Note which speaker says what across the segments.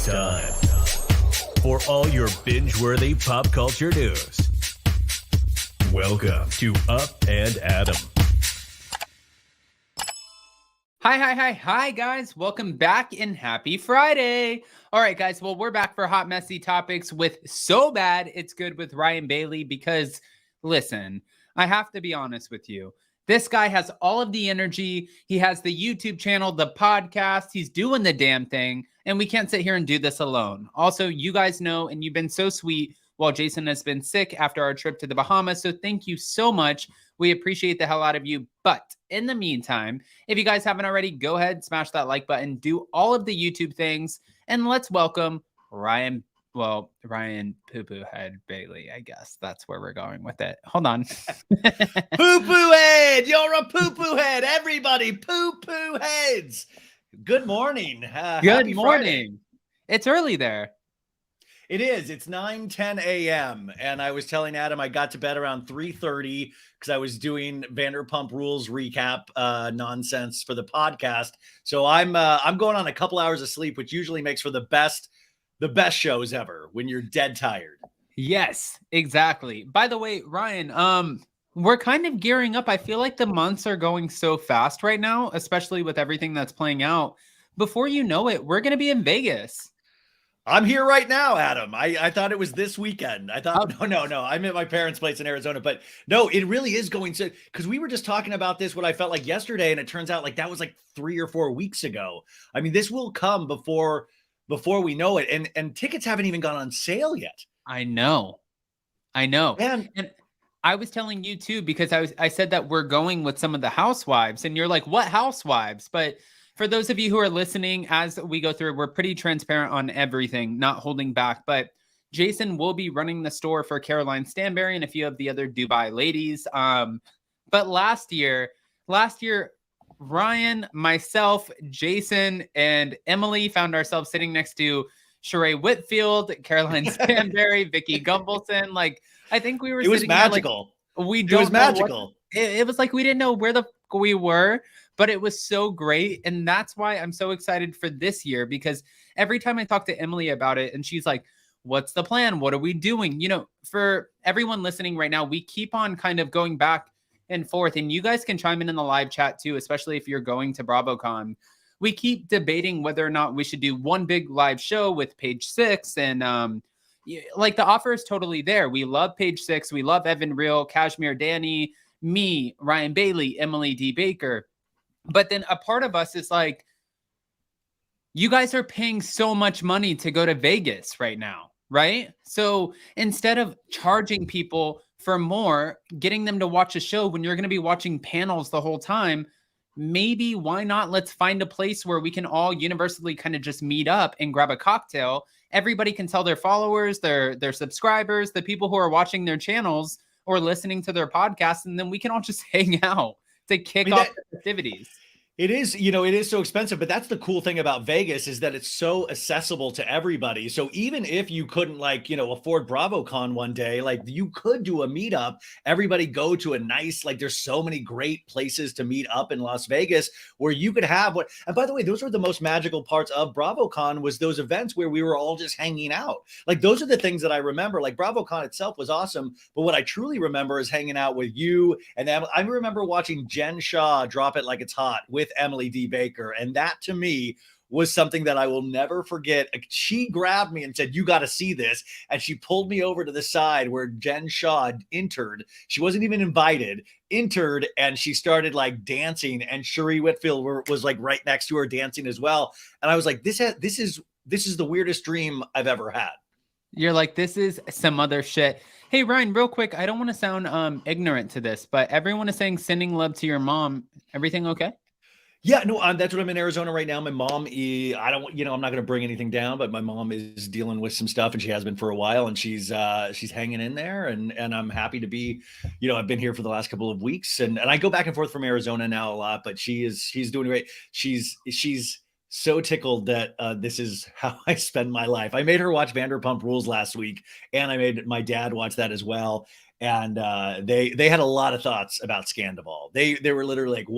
Speaker 1: time for all your binge-worthy pop culture news. Welcome to Up and Adam.
Speaker 2: Hi, guys. Welcome back and happy Friday. All right, guys. Well, we're back for Hot Messy Topics with So Bad It's Good with Ryan Bailey because, listen, I have to be honest with you. This guy has all of the energy. He has the YouTube channel, the podcast. He's doing the damn thing. And we can't sit here and do this alone. Also, you guys know, and you've been so sweet while Jason has been sick after our trip to the Bahamas. So thank you so much. We appreciate the hell out of you. But in the meantime, if you guys haven't already, go ahead, smash that like button, do all of the YouTube things, and let's welcome Ryan Poo-Poo Head Bailey. I guess that's where we're going with it. Hold on.
Speaker 3: Poo-Poo Head! You're a poo-poo head! Everybody, poo-poo heads! Good morning.
Speaker 2: Good morning. Friday. It's early there.
Speaker 3: It is. It's 9:10 a.m. And I was telling Adam I got to bed around 3:30 because I was doing Vanderpump Rules recap nonsense for the podcast. So I'm going on a couple hours of sleep, which usually makes for the best shows ever when you're dead tired.
Speaker 2: Yes, exactly. By the way, Ryan, we're kind of gearing up. I feel like the months are going so fast right now, especially with everything that's playing out. Before you know it, we're going to be in Vegas.
Speaker 3: I'm here right now, Adam. I thought it was this weekend. I thought, no. I'm at my parents' place in Arizona, but no, it really is going to, because we were just talking about this, what I felt like yesterday, and it turns out like that was like 3 or 4 weeks ago. I mean, this will come before we know it. And tickets haven't even gone on sale yet.
Speaker 2: I know. And I was telling you too, because I said that we're going with some of the housewives, and you're like, what housewives? But for those of you who are listening, as we go through, we're pretty transparent on everything, not holding back. But Jason will be running the store for Caroline Stanberry and a few of the other Dubai ladies. But last year, Ryan, myself, Jason, and Emily found ourselves sitting next to Sheree Whitfield, Caroline Stanberry, Vicky Gumbelson. Like, I think we were.
Speaker 3: It was magical.
Speaker 2: Like, it
Speaker 3: was magical.
Speaker 2: It was like we didn't know where the fuck we were. But it was so great. And that's why I'm so excited for this year, because every time I talk to Emily about it and she's like, what's the plan? What are we doing? You know, for everyone listening right now, we keep on kind of going back and forth, and you guys can chime in the live chat too, especially if you're going to Bravocon. We keep debating whether or not we should do one big live show with Page Six. And like the offer is totally there. We love Page Six. We love Evan Real, Kashmir Danny, me, Ryan Bailey, Emily D. Baker. But then a part of us is like, you guys are paying so much money to go to Vegas right now, right? So instead of charging people for more, getting them to watch a show when you're going to be watching panels the whole time, maybe why not let's find a place where we can all universally kind of just meet up and grab a cocktail. Everybody can tell their followers, their subscribers, the people who are watching their channels or listening to their podcasts, and then we can all just hang out to kick off the festivities.
Speaker 3: It is, it is so expensive, but that's the cool thing about Vegas is that it's so accessible to everybody. So even if you couldn't afford Bravocon one day, like you could do a meetup, everybody go to a nice, like there's so many great places to meet up in Las Vegas where you could have and by the way, those were the most magical parts of Bravocon was those events where we were all just hanging out. Like those are the things that I remember. Like Bravocon itself was awesome, but what I truly remember is hanging out with you. And I remember watching Jen Shah drop it like it's hot with Emily D. Baker. And that to me was something that I will never forget. She grabbed me and said, you got to see this. And she pulled me over to the side where Jen Shah entered. She wasn't even invited, entered, and she started like dancing. And Sheree Whitfield was like right next to her dancing as well. And I was like, this is the weirdest dream I've ever had.
Speaker 2: You're like, this is some other shit. Hey, Ryan, real quick. I don't want to sound ignorant to this, but everyone is saying sending love to your mom. Everything okay?
Speaker 3: Yeah, no, that's what I'm in Arizona right now. My mom, I'm not going to bring anything down, but my mom is dealing with some stuff and she has been for a while and she's hanging in there and I'm happy to be, I've been here for the last couple of weeks and I go back and forth from Arizona now a lot, but she's doing great. She's so tickled that this is how I spend my life. I made her watch Vanderpump Rules last week and I made my dad watch that as well. And they had a lot of thoughts about Sandoval. They were literally like,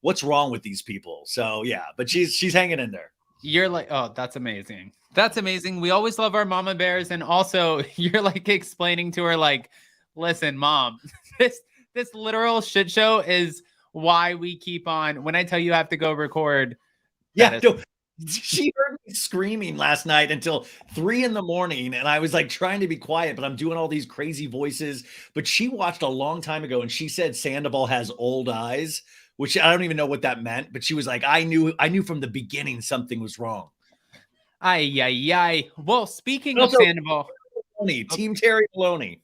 Speaker 3: what's wrong with these people? So yeah, but she's hanging in there.
Speaker 2: You're like, oh, that's amazing. That's amazing. We always love our mama bears. And also you're like explaining to her, like, listen, mom, this literal shit show is why we keep on. When I tell you I have to go record.
Speaker 3: Yeah, no, she heard me screaming last night until 3 a.m. and I was like trying to be quiet, but I'm doing all these crazy voices. But she watched a long time ago and she said Sandoval has old eyes, which I don't even know what that meant, but she was like, I knew from the beginning something was wrong.
Speaker 2: Ay, ay, ay. Well, speaking
Speaker 3: Also,
Speaker 2: of Sandoval,
Speaker 3: Team Terry Maloney.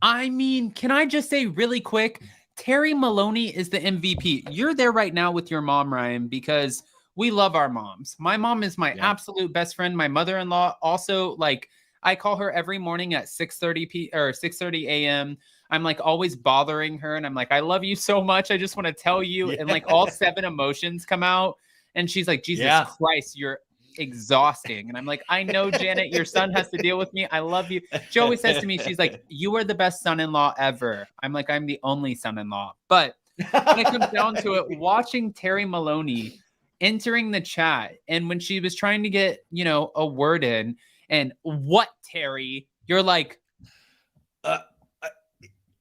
Speaker 2: I mean, can I just say really quick, Terry Maloney is the MVP. You're there right now with your mom, Ryan, because we love our moms. My mom is my absolute best friend. My mother-in-law also, like, I call her every morning at 6:30 a.m. I'm like always bothering her. And I'm like, I love you so much. I just want to tell you. And like all 7 emotions come out. And she's like, Jesus Christ, you're exhausting. And I'm like, I know, Janet, your son has to deal with me. I love you. She always says to me, she's like, you are the best son-in-law ever. I'm like, I'm the only son-in-law. But when it comes down to it, watching Terry Maloney entering the chat, and when she was trying to get, you know, a word in, and what, Terry, you're like,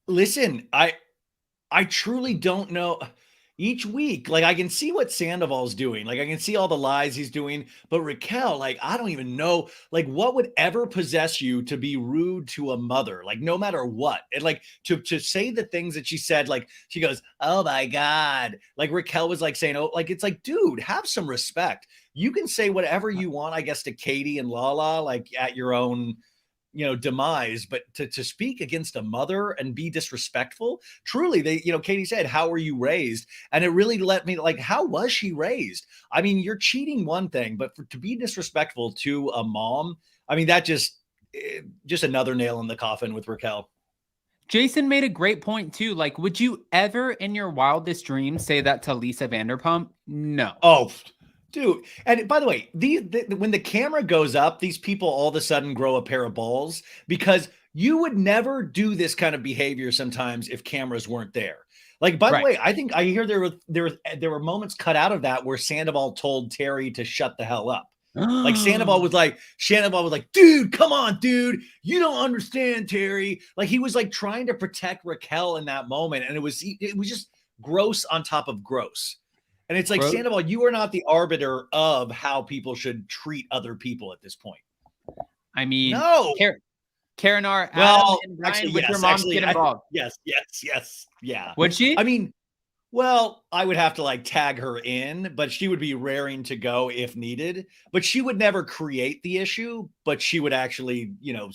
Speaker 3: listen, I truly don't know. Each week, like, I can see what Sandoval's doing. Like, I can see all the lies he's doing. But Raquel, like, I don't even know, like, what would ever possess you to be rude to a mother? Like, no matter what. And, like, to say the things that she said, like, she goes, oh, my God. Like, Raquel was, like, saying, oh, like, it's like, dude, have some respect. You can say whatever you want, I guess, to Katie and Lala, like, at your own, you know, demise, but to speak against a mother and be disrespectful, truly, they, you know, Katie said, how were you raised? And it really let me, like, how was she raised? I mean, you're cheating one thing, but to be disrespectful to a mom, I mean, that just another nail in the coffin with Raquel.
Speaker 2: Jason made a great point too. Like, would you ever in your wildest dreams say that to Lisa Vanderpump? No.
Speaker 3: Oh, dude. And by the way, when the camera goes up, these people all of a sudden grow a pair of balls, because you would never do this kind of behavior sometimes if cameras weren't there. Like, by the way, I think I hear there were moments cut out of that where Sandoval told Terry to shut the hell up. Like Sandoval was like, dude, come on, dude. You don't understand, Terry. Like, he was like trying to protect Raquel in that moment. And it was just gross on top of gross. And it's like, Sandoval, you are not the arbiter of how people should treat other people at this point.
Speaker 2: I mean,
Speaker 3: no.
Speaker 2: Karen R.
Speaker 3: Well,
Speaker 2: Adam and Ryan, would your mom get involved?
Speaker 3: Yes. Yeah.
Speaker 2: Would she?
Speaker 3: I mean, well, I would have to like tag her in, but she would be raring to go if needed. But she would never create the issue, but she would actually, you know,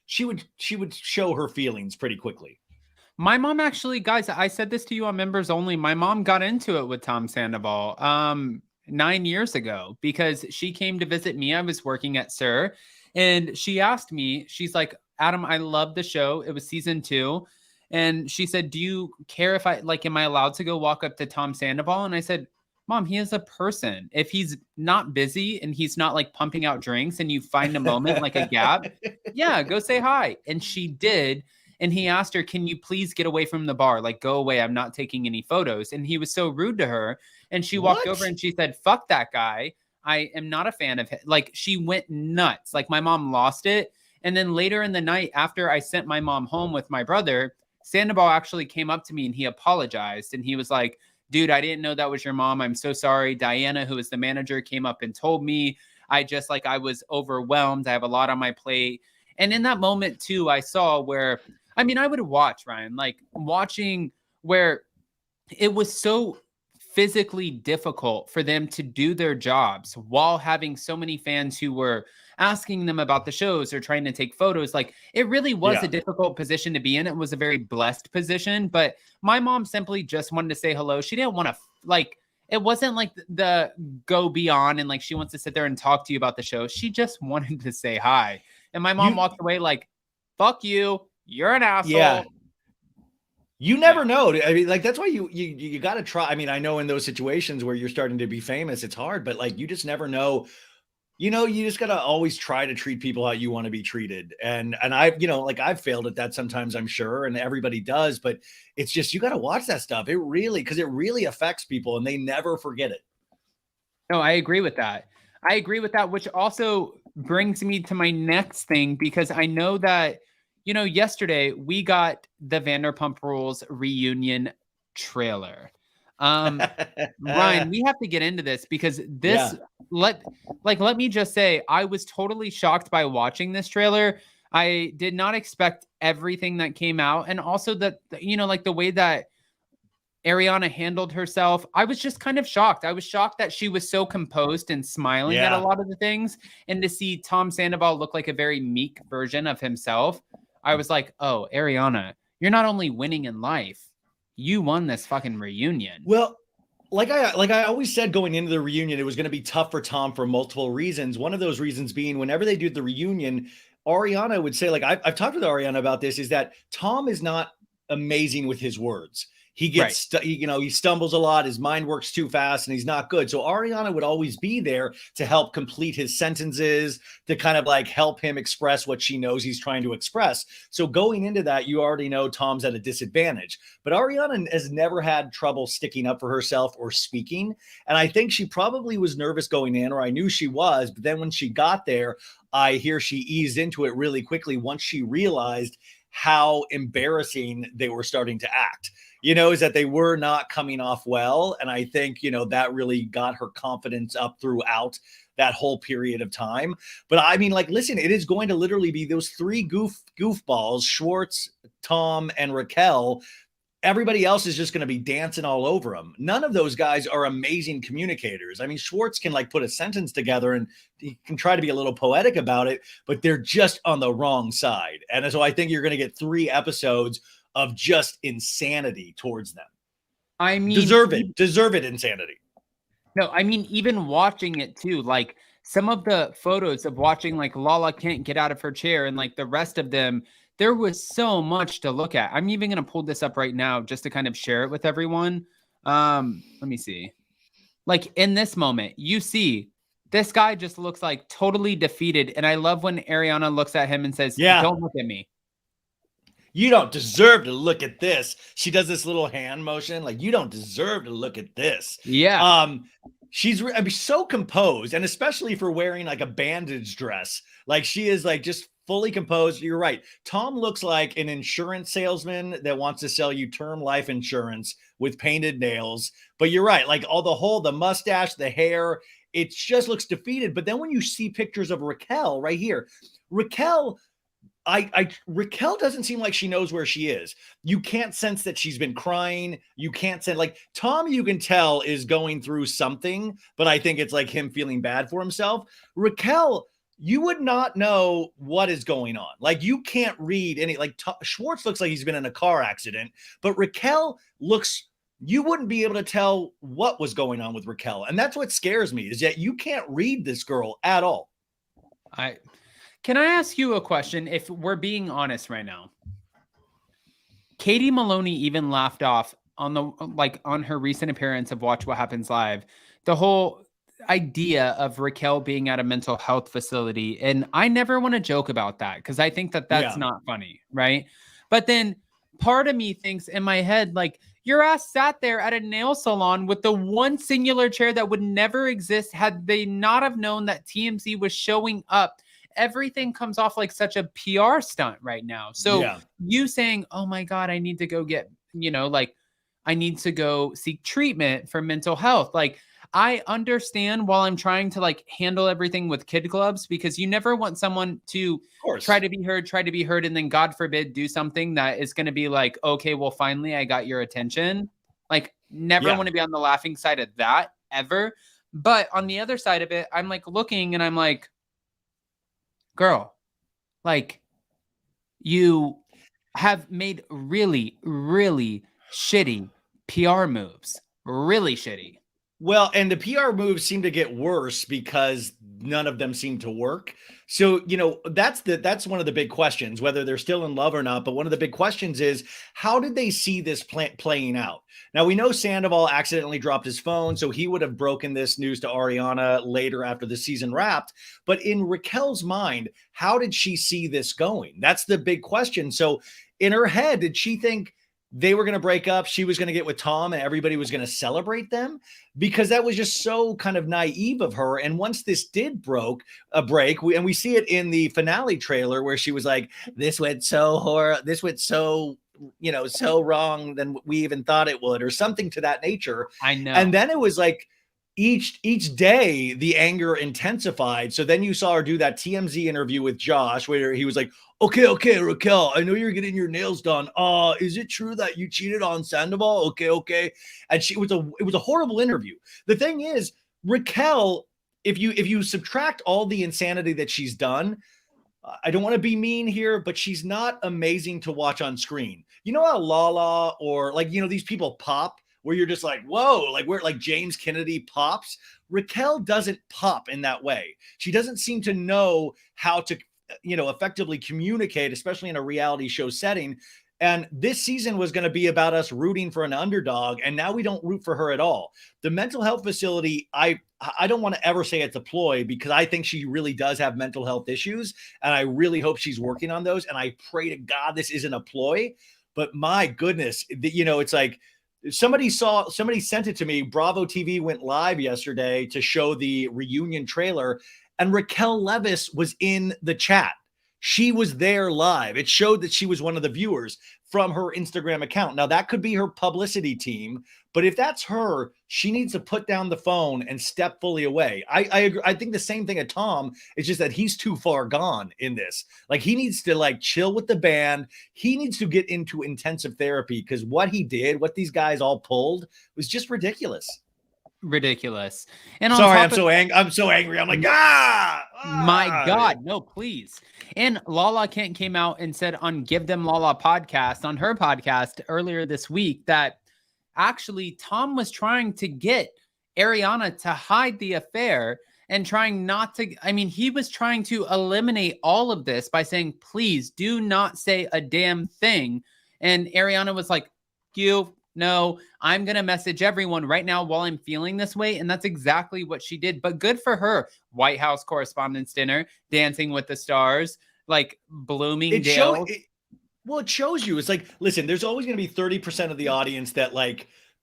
Speaker 3: she would show her feelings pretty quickly.
Speaker 2: My mom actually, guys, I said this to you on members only. My mom got into it with Tom Sandoval 9 years ago because she came to visit me. I was working at SIR, and she asked me, she's like, Adam, I love the show. It was season 2. And she said, do you care if am I allowed to go walk up to Tom Sandoval? And I said, Mom, he is a person. If he's not busy and he's not like pumping out drinks and you find a moment like a gap, yeah, go say hi. And she did. And he asked her, can you please get away from the bar? Like, go away. I'm not taking any photos. And he was so rude to her. And she walked over and she said, fuck that guy. I am not a fan of him. Like, she went nuts. Like, my mom lost it. And then later in the night, after I sent my mom home with my brother, Sandoval actually came up to me and he apologized. And he was like, dude, I didn't know that was your mom. I'm so sorry. Diana, who is the manager, came up and told me. I was overwhelmed. I have a lot on my plate. And in that moment too, I saw where, I mean, I would watch, Ryan, like watching where it was so physically difficult for them to do their jobs while having so many fans who were asking them about the shows or trying to take photos. Like, it really was a difficult position to be in. It was a very blessed position, but my mom simply just wanted to say hello. She didn't want to it wasn't like the go beyond and like, she wants to sit there and talk to you about the show. She just wanted to say hi. And my mom walked away like, fuck you. You're an asshole. Yeah.
Speaker 3: You never know. I mean, like, that's why you got to try. I mean, I know in those situations where you're starting to be famous, it's hard, but like, you just never know. You know, you just got to always try to treat people how you want to be treated. And I've, you know, like, I've failed at that sometimes, I'm sure, and everybody does, but it's just, you got to watch that stuff. It really, because it really affects people and they never forget it.
Speaker 2: No, I agree with that. I agree with that, which also brings me to my next thing, because I know that, yesterday we got the Vanderpump Rules reunion trailer. Ryan, we have to get into this because this,
Speaker 3: Yeah.
Speaker 2: let me just say, I was totally shocked by watching this trailer. I did not expect everything that came out. And also that, the way that Ariana handled herself, I was just kind of shocked. I was shocked that she was so composed and smiling at a
Speaker 3: Yeah.
Speaker 2: lot of the things. And to see Tom Sandoval look like a very meek version of himself, I was like, oh, Ariana, you're not only winning in life, you won this fucking reunion.
Speaker 3: Well, like I always said going into the reunion, it was going to be tough for Tom for multiple reasons. One of those reasons being whenever they do the reunion, Ariana would say, like, I've talked with Ariana about this, is that Tom is not amazing with his words. He gets, he stumbles a lot. His mind works too fast and he's not good. So Ariana would always be there to help complete his sentences, to kind of like help him express what she knows he's trying to express. So going into that, you already know Tom's at a disadvantage. But Ariana has never had trouble sticking up for herself or speaking. And I think she probably was nervous going in, or I knew she was. But then when she got there, I hear she eased into it really quickly once she realized how embarrassing they were starting to act. Is that they were not coming off well. And I think, that really got her confidence up throughout that whole period of time. But I mean, like, listen, it is going to literally be those three goofballs, Schwartz, Tom, and Raquel. Everybody else is just going to be dancing all over them. None of those guys are amazing communicators. I mean, Schwartz can like put a sentence together and he can try to be a little poetic about it, but they're just on the wrong side. And so I think you're going to get 3 episodes of just insanity towards them.
Speaker 2: I mean,
Speaker 3: deserve it insanity.
Speaker 2: No, I mean, even watching it too, like some of the photos of watching like Lala can't get out of her chair and like the rest of them, there was so much to look at. I'm even going to pull this up right now just to kind of share it with everyone. Let me see. Like in this moment, you see this guy just looks like totally defeated. And I love when Ariana looks at him and says, don't look at me.
Speaker 3: You don't deserve to look at this. She does this little hand motion. Like, you don't deserve to look at this.
Speaker 2: Yeah.
Speaker 3: She's so composed, and especially for wearing like a bandage dress. Like, she is like just fully composed. You're right. Tom looks like an insurance salesman that wants to sell you term life insurance with painted nails. But you're right. Like the mustache, the hair, it just looks defeated. But then when you see pictures of Raquel right here, Raquel doesn't seem like she knows where she is. You can't sense that she's been crying. You can't sense, like, Tom, you can tell is going through something, but I think it's like him feeling bad for himself. Raquel, you would not know what is going on. Like, you can't read any, like, Schwartz looks like he's been in a car accident, but Raquel you wouldn't be able to tell what was going on with Raquel. And that's what scares me, is that you can't read this girl at all.
Speaker 2: Can I ask you a question? If we're being honest right now, Katie Maloney even laughed off on her recent appearance of Watch What Happens Live, the whole idea of Raquel being at a mental health facility. And I never want to joke about that because I think that's not funny, right? But then part of me thinks in my head, like, your ass sat there at a nail salon with the one singular chair that would never exist had they not have known that TMZ was showing up. Everything comes off like such a PR stunt right now. So you saying, oh my God, I need to go get, I need to go seek treatment for mental health. Like, I understand while I'm trying to like handle everything with kid gloves, because you never want someone to try to be heard. And then God forbid, do something that is going to be like, okay, well, finally I got your attention. Like, never want to be on the laughing side of that ever. But on the other side of it, I'm like looking and I'm like, girl, like, you have made really, really shitty PR moves. Really shitty.
Speaker 3: Well, and the PR moves seem to get worse because none of them seem to work. So, that's one of the big questions, whether they're still in love or not. But one of the big questions is, how did they see this playing out? Now, we know Sandoval accidentally dropped his phone, so he would have broken this news to Ariana later after the season wrapped. But in Raquel's mind, how did she see this going? That's the big question. So in her head, did she think they were going to break up. She was going to get with Tom and everybody was going to celebrate them, because that was just so kind of naive of her. And once this did break, and we see it in the finale trailer where she was like, this went so so wrong than we even thought it would, or something to that nature.
Speaker 2: I know.
Speaker 3: And then it was like, each day the anger intensified. So then you saw her do that TMZ interview with Josh where he was like, okay, Raquel, I know you're getting your nails done. Is it true that you cheated on Sandoval? Okay. And it was a horrible interview. The thing is, Raquel, if you subtract all the insanity that she's done, I don't want to be mean here, but she's not amazing to watch on screen. You know how Lala or these people pop, where you're just like, whoa, where James Kennedy pops. Raquel doesn't pop in that way. She doesn't seem to know how to, effectively communicate, especially in a reality show setting. And this season was going to be about us rooting for an underdog, and now we don't root for her at all. The mental health facility, I don't want to ever say it's a ploy, because I think she really does have mental health issues, and I really hope she's working on those. And I pray to God this isn't a ploy. But my goodness, it's like, somebody sent it to me. Bravo TV went live yesterday to show the reunion trailer, and Raquel Leviss was in the chat. She was there live. It showed that she was one of the viewers from her Instagram account. Now, that could be her publicity team, but if that's her, she needs to put down the phone and step fully away. I agree. I think the same thing at Tom. It's just that he's too far gone in this. He needs to chill with the band. He needs to get into intensive therapy, because what he did, what these guys all pulled, was just ridiculous.
Speaker 2: And
Speaker 3: sorry, I'm so angry. I'm like,
Speaker 2: my God, no, please. And Lala Kent came out and said on Give Them Lala podcast, on her podcast earlier this week, that actually Tom was trying to get Ariana to hide the affair and trying not to. I mean, he was trying to eliminate all of this by saying, please do not say a damn thing. And Ariana was like, no, I'm going to message everyone right now while I'm feeling this way. And that's exactly what she did. But good for her. White House Correspondents' Dinner, Dancing with the Stars, Bloomingdale.
Speaker 3: It shows you. It's like, listen, there's always going to be 30% of the audience that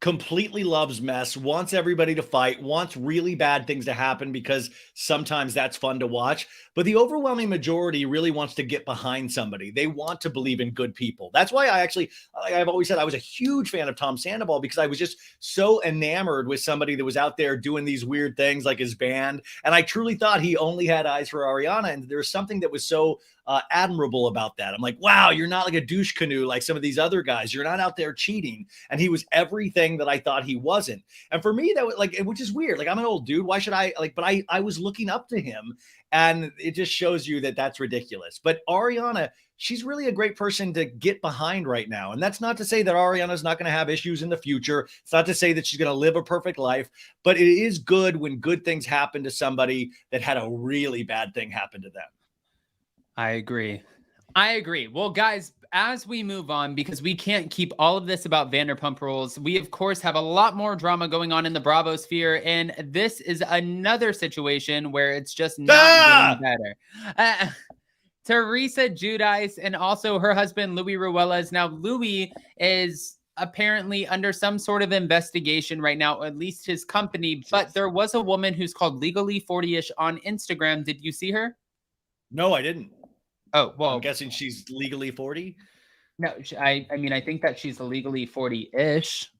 Speaker 3: completely loves mess, wants everybody to fight, wants really bad things to happen, because sometimes that's fun to watch. But the overwhelming majority really wants to get behind somebody. They want to believe in good people. That's why I've always said I was a huge fan of Tom Sandoval, because I was just so enamored with somebody that was out there doing these weird things like his band. And I truly thought he only had eyes for Ariana. And there was something that was so admirable about that. I'm like, wow, you're not like a douche canoe like some of these other guys. You're not out there cheating. And he was everything that I thought he wasn't. And for me, that was which is weird. I'm an old dude. Why should I but I was looking up to him, and it just shows you that that's ridiculous. But Ariana, she's really a great person to get behind right now. And that's not to say that Ariana's not going to have issues in the future. It's not to say that she's going to live a perfect life, but it is good when good things happen to somebody that had a really bad thing happen to them.
Speaker 2: I agree. Well, guys, as we move on, because we can't keep all of this about Vanderpump Rules, we, of course, have a lot more drama going on in the Bravo sphere. And this is another situation where it's just not getting better. Teresa Giudice and also her husband, Louis Ruelas. Now, Louis is apparently under some sort of investigation right now, at least his company. But there was a woman who's called Legally 40ish on Instagram. Did you see her?
Speaker 3: No, I didn't.
Speaker 2: Oh, well,
Speaker 3: I'm guessing she's legally 40.
Speaker 2: No, I mean, I think that she's legally 40-ish.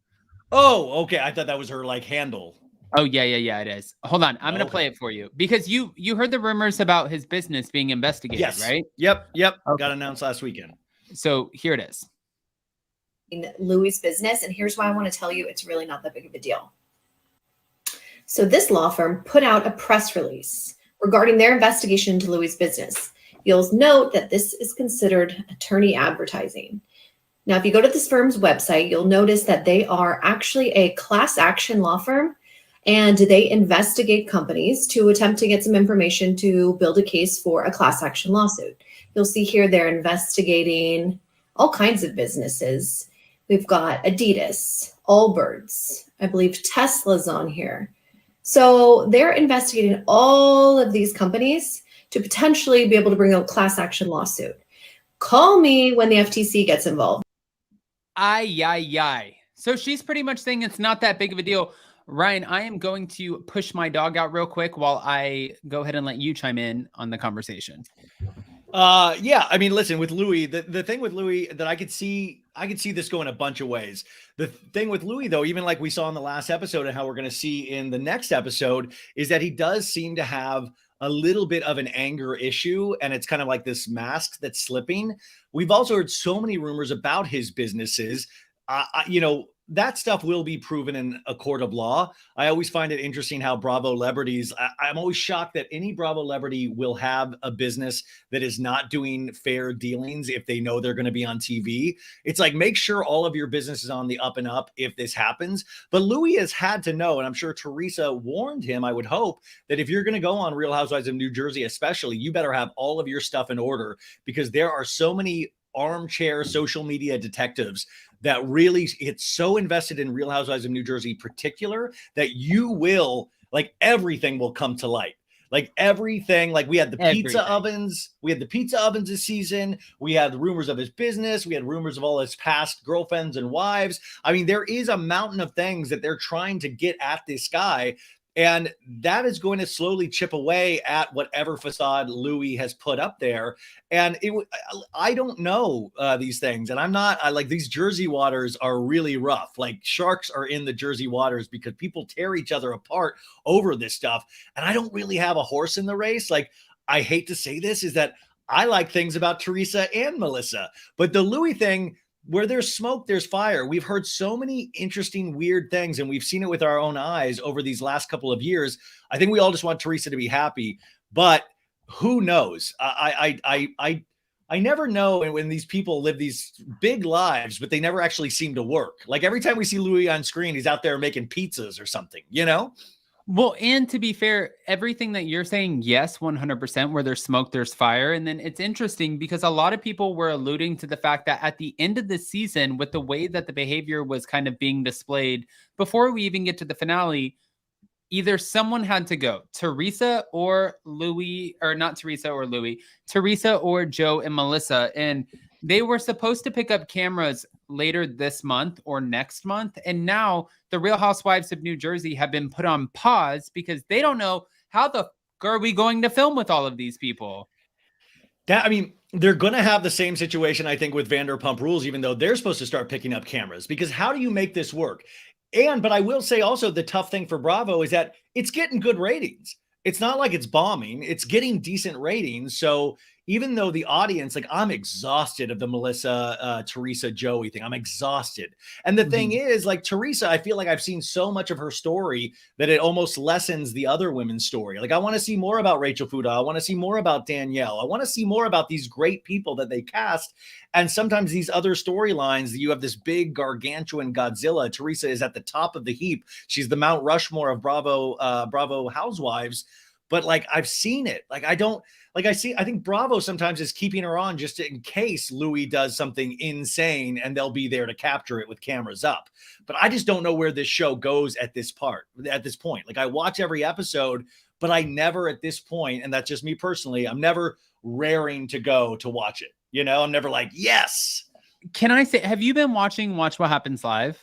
Speaker 3: Oh, okay. I thought that was her handle.
Speaker 2: Oh, yeah, it is. Hold on. I'm going to play it for you, because you heard the rumors about his business being investigated,
Speaker 3: yes.
Speaker 2: Right?
Speaker 3: Yep. Okay. Got announced last weekend.
Speaker 2: So here it is.
Speaker 4: Louis' business, and here's why I want to tell you it's really not that big of a deal. So this law firm put out a press release regarding their investigation into Louis' business. You'll note that this is considered attorney advertising. Now, if you go to this firm's website, you'll notice that they are actually a class action law firm, and they investigate companies to attempt to get some information to build a case for a class action lawsuit. You'll see here they're investigating all kinds of businesses. We've got Adidas, Allbirds, I believe Tesla's on here. So they're investigating all of these companies to potentially be able to bring a class action lawsuit. Call me when the FTC gets involved.
Speaker 2: Ay. So she's pretty much saying it's not that big of a deal. Ryan, I am going to push my dog out real quick while I go ahead and let you chime in on the conversation.
Speaker 3: Yeah, I mean, listen, with Louis, the thing with Louis that I could see this going a bunch of ways. The thing with Louis, though, even like we saw in the last episode and how we're going to see in the next episode, is that he does seem to have a little bit of an anger issue, and it's kind of like this mask that's slipping. We've also heard so many rumors about his businesses. That stuff will be proven in a court of law. I always find it interesting how Bravo celebrities, I'm always shocked that any Bravo celebrity will have a business that is not doing fair dealings if they know they're going to be on TV. It's like, make sure all of your business is on the up and up if this happens. But Louis has had to know, and I'm sure Teresa warned him, I would hope, that if you're going to go on Real Housewives of New Jersey, especially, you better have all of your stuff in order, because there are so many armchair social media detectives that really get so invested in Real Housewives of New Jersey in particular that you will, like, everything will come to light. Like everything, like we had the pizza ovens, this season. We had the rumors of his business. We had rumors of all his past girlfriends and wives. I mean, there is a mountain of things that they're trying to get at this guy. And that is going to slowly chip away at whatever facade Louis has put up there. And I don't know these things. And I like, these Jersey waters are really rough. Like, sharks are in the Jersey waters because people tear each other apart over this stuff. And I don't really have a horse in the race. Like, I hate to say this, is that I like things about Teresa and Melissa, but the Louis thing, where there's smoke, there's fire. We've heard so many interesting, weird things, and we've seen it with our own eyes over these last couple of years. I think we all just want Teresa to be happy, but who knows? I never know when these people live these big lives, but they never actually seem to work. Like every time we see Louis on screen, he's out there making pizzas or something, you know?
Speaker 2: Well, and to be fair, everything that you're saying, yes, 100%, where there's smoke, there's fire. And then it's interesting because a lot of people were alluding to the fact that at the end of the season, with the way that the behavior was kind of being displayed, before we even get to the finale, either someone had to go, Teresa or Louis, or not Teresa or Louis, Teresa or Joe and Melissa. And they were supposed to pick up cameras later this month or next month. And now the Real Housewives of New Jersey have been put on pause because they don't know how the f are we going to film with all of these people.
Speaker 3: I mean, they're going to have the same situation, I think, with Vanderpump Rules, even though they're supposed to start picking up cameras, because how do you make this work? But I will say also, the tough thing for Bravo is that it's getting good ratings. It's not like it's bombing. It's getting decent ratings. So even though the audience, like, I'm exhausted of the Melissa, Teresa, Joey thing. I'm exhausted. And the thing is, like, Teresa, I feel like I've seen so much of her story that it almost lessens the other women's story. Like, I want to see more about Rachel Fuda. I want to see more about Danielle. I want to see more about these great people that they cast. And sometimes these other storylines, you have this big gargantuan Godzilla. Teresa is at the top of the heap. She's the Mount Rushmore of Bravo Housewives. But like, I've seen it. Like, I think Bravo sometimes is keeping her on just in case Louis does something insane and they'll be there to capture it with cameras up. But I just don't know where this show goes at this point. Like, I watch every episode, but I never at this point, and that's just me personally, I'm never raring to go to watch it. You know, I'm never like, yes.
Speaker 2: Can I say, have you been watching Watch What Happens Live?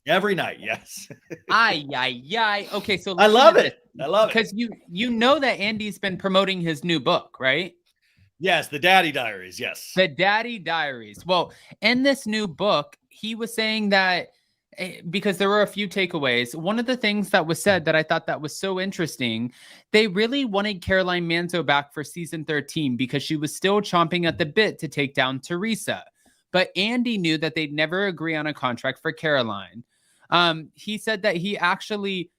Speaker 3: Every night, yes.
Speaker 2: Okay, so
Speaker 3: I love it.
Speaker 2: Because you know that Andy's been promoting his new book, right?
Speaker 3: Yes, the Daddy Diaries, yes.
Speaker 2: The Daddy Diaries. Well, in this new book, he was saying that, because there were a few takeaways. One of the things that was said that I thought that was so interesting, they really wanted Caroline Manzo back for season 13 because she was still chomping at the bit to take down Teresa. But Andy knew that they'd never agree on a contract for Caroline. He said that he actually,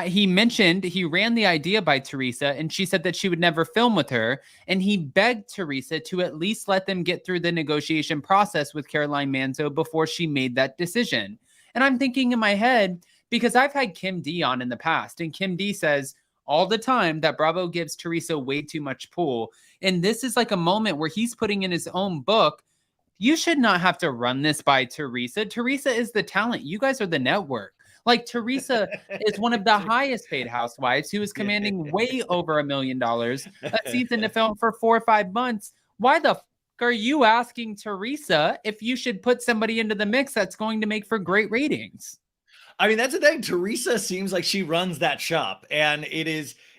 Speaker 2: he mentioned he ran the idea by Teresa, and she said that she would never film with her. And he begged Teresa to at least let them get through the negotiation process with Caroline Manzo before she made that decision. And I'm thinking in my head, because I've had Kim D on in the past, and Kim D says all the time that Bravo gives Teresa way too much pull. And this is like a moment where he's putting in his own book, you should not have to run this by Teresa. Teresa is the talent. You guys are the network. Like, Teresa is one of the highest paid housewives who is commanding way over $1 million a season to film for 4 or 5 months. Why the f are you asking Teresa if you should put somebody into the mix that's going to make for great ratings?
Speaker 3: I mean, that's the thing. Teresa seems like she runs that shop, and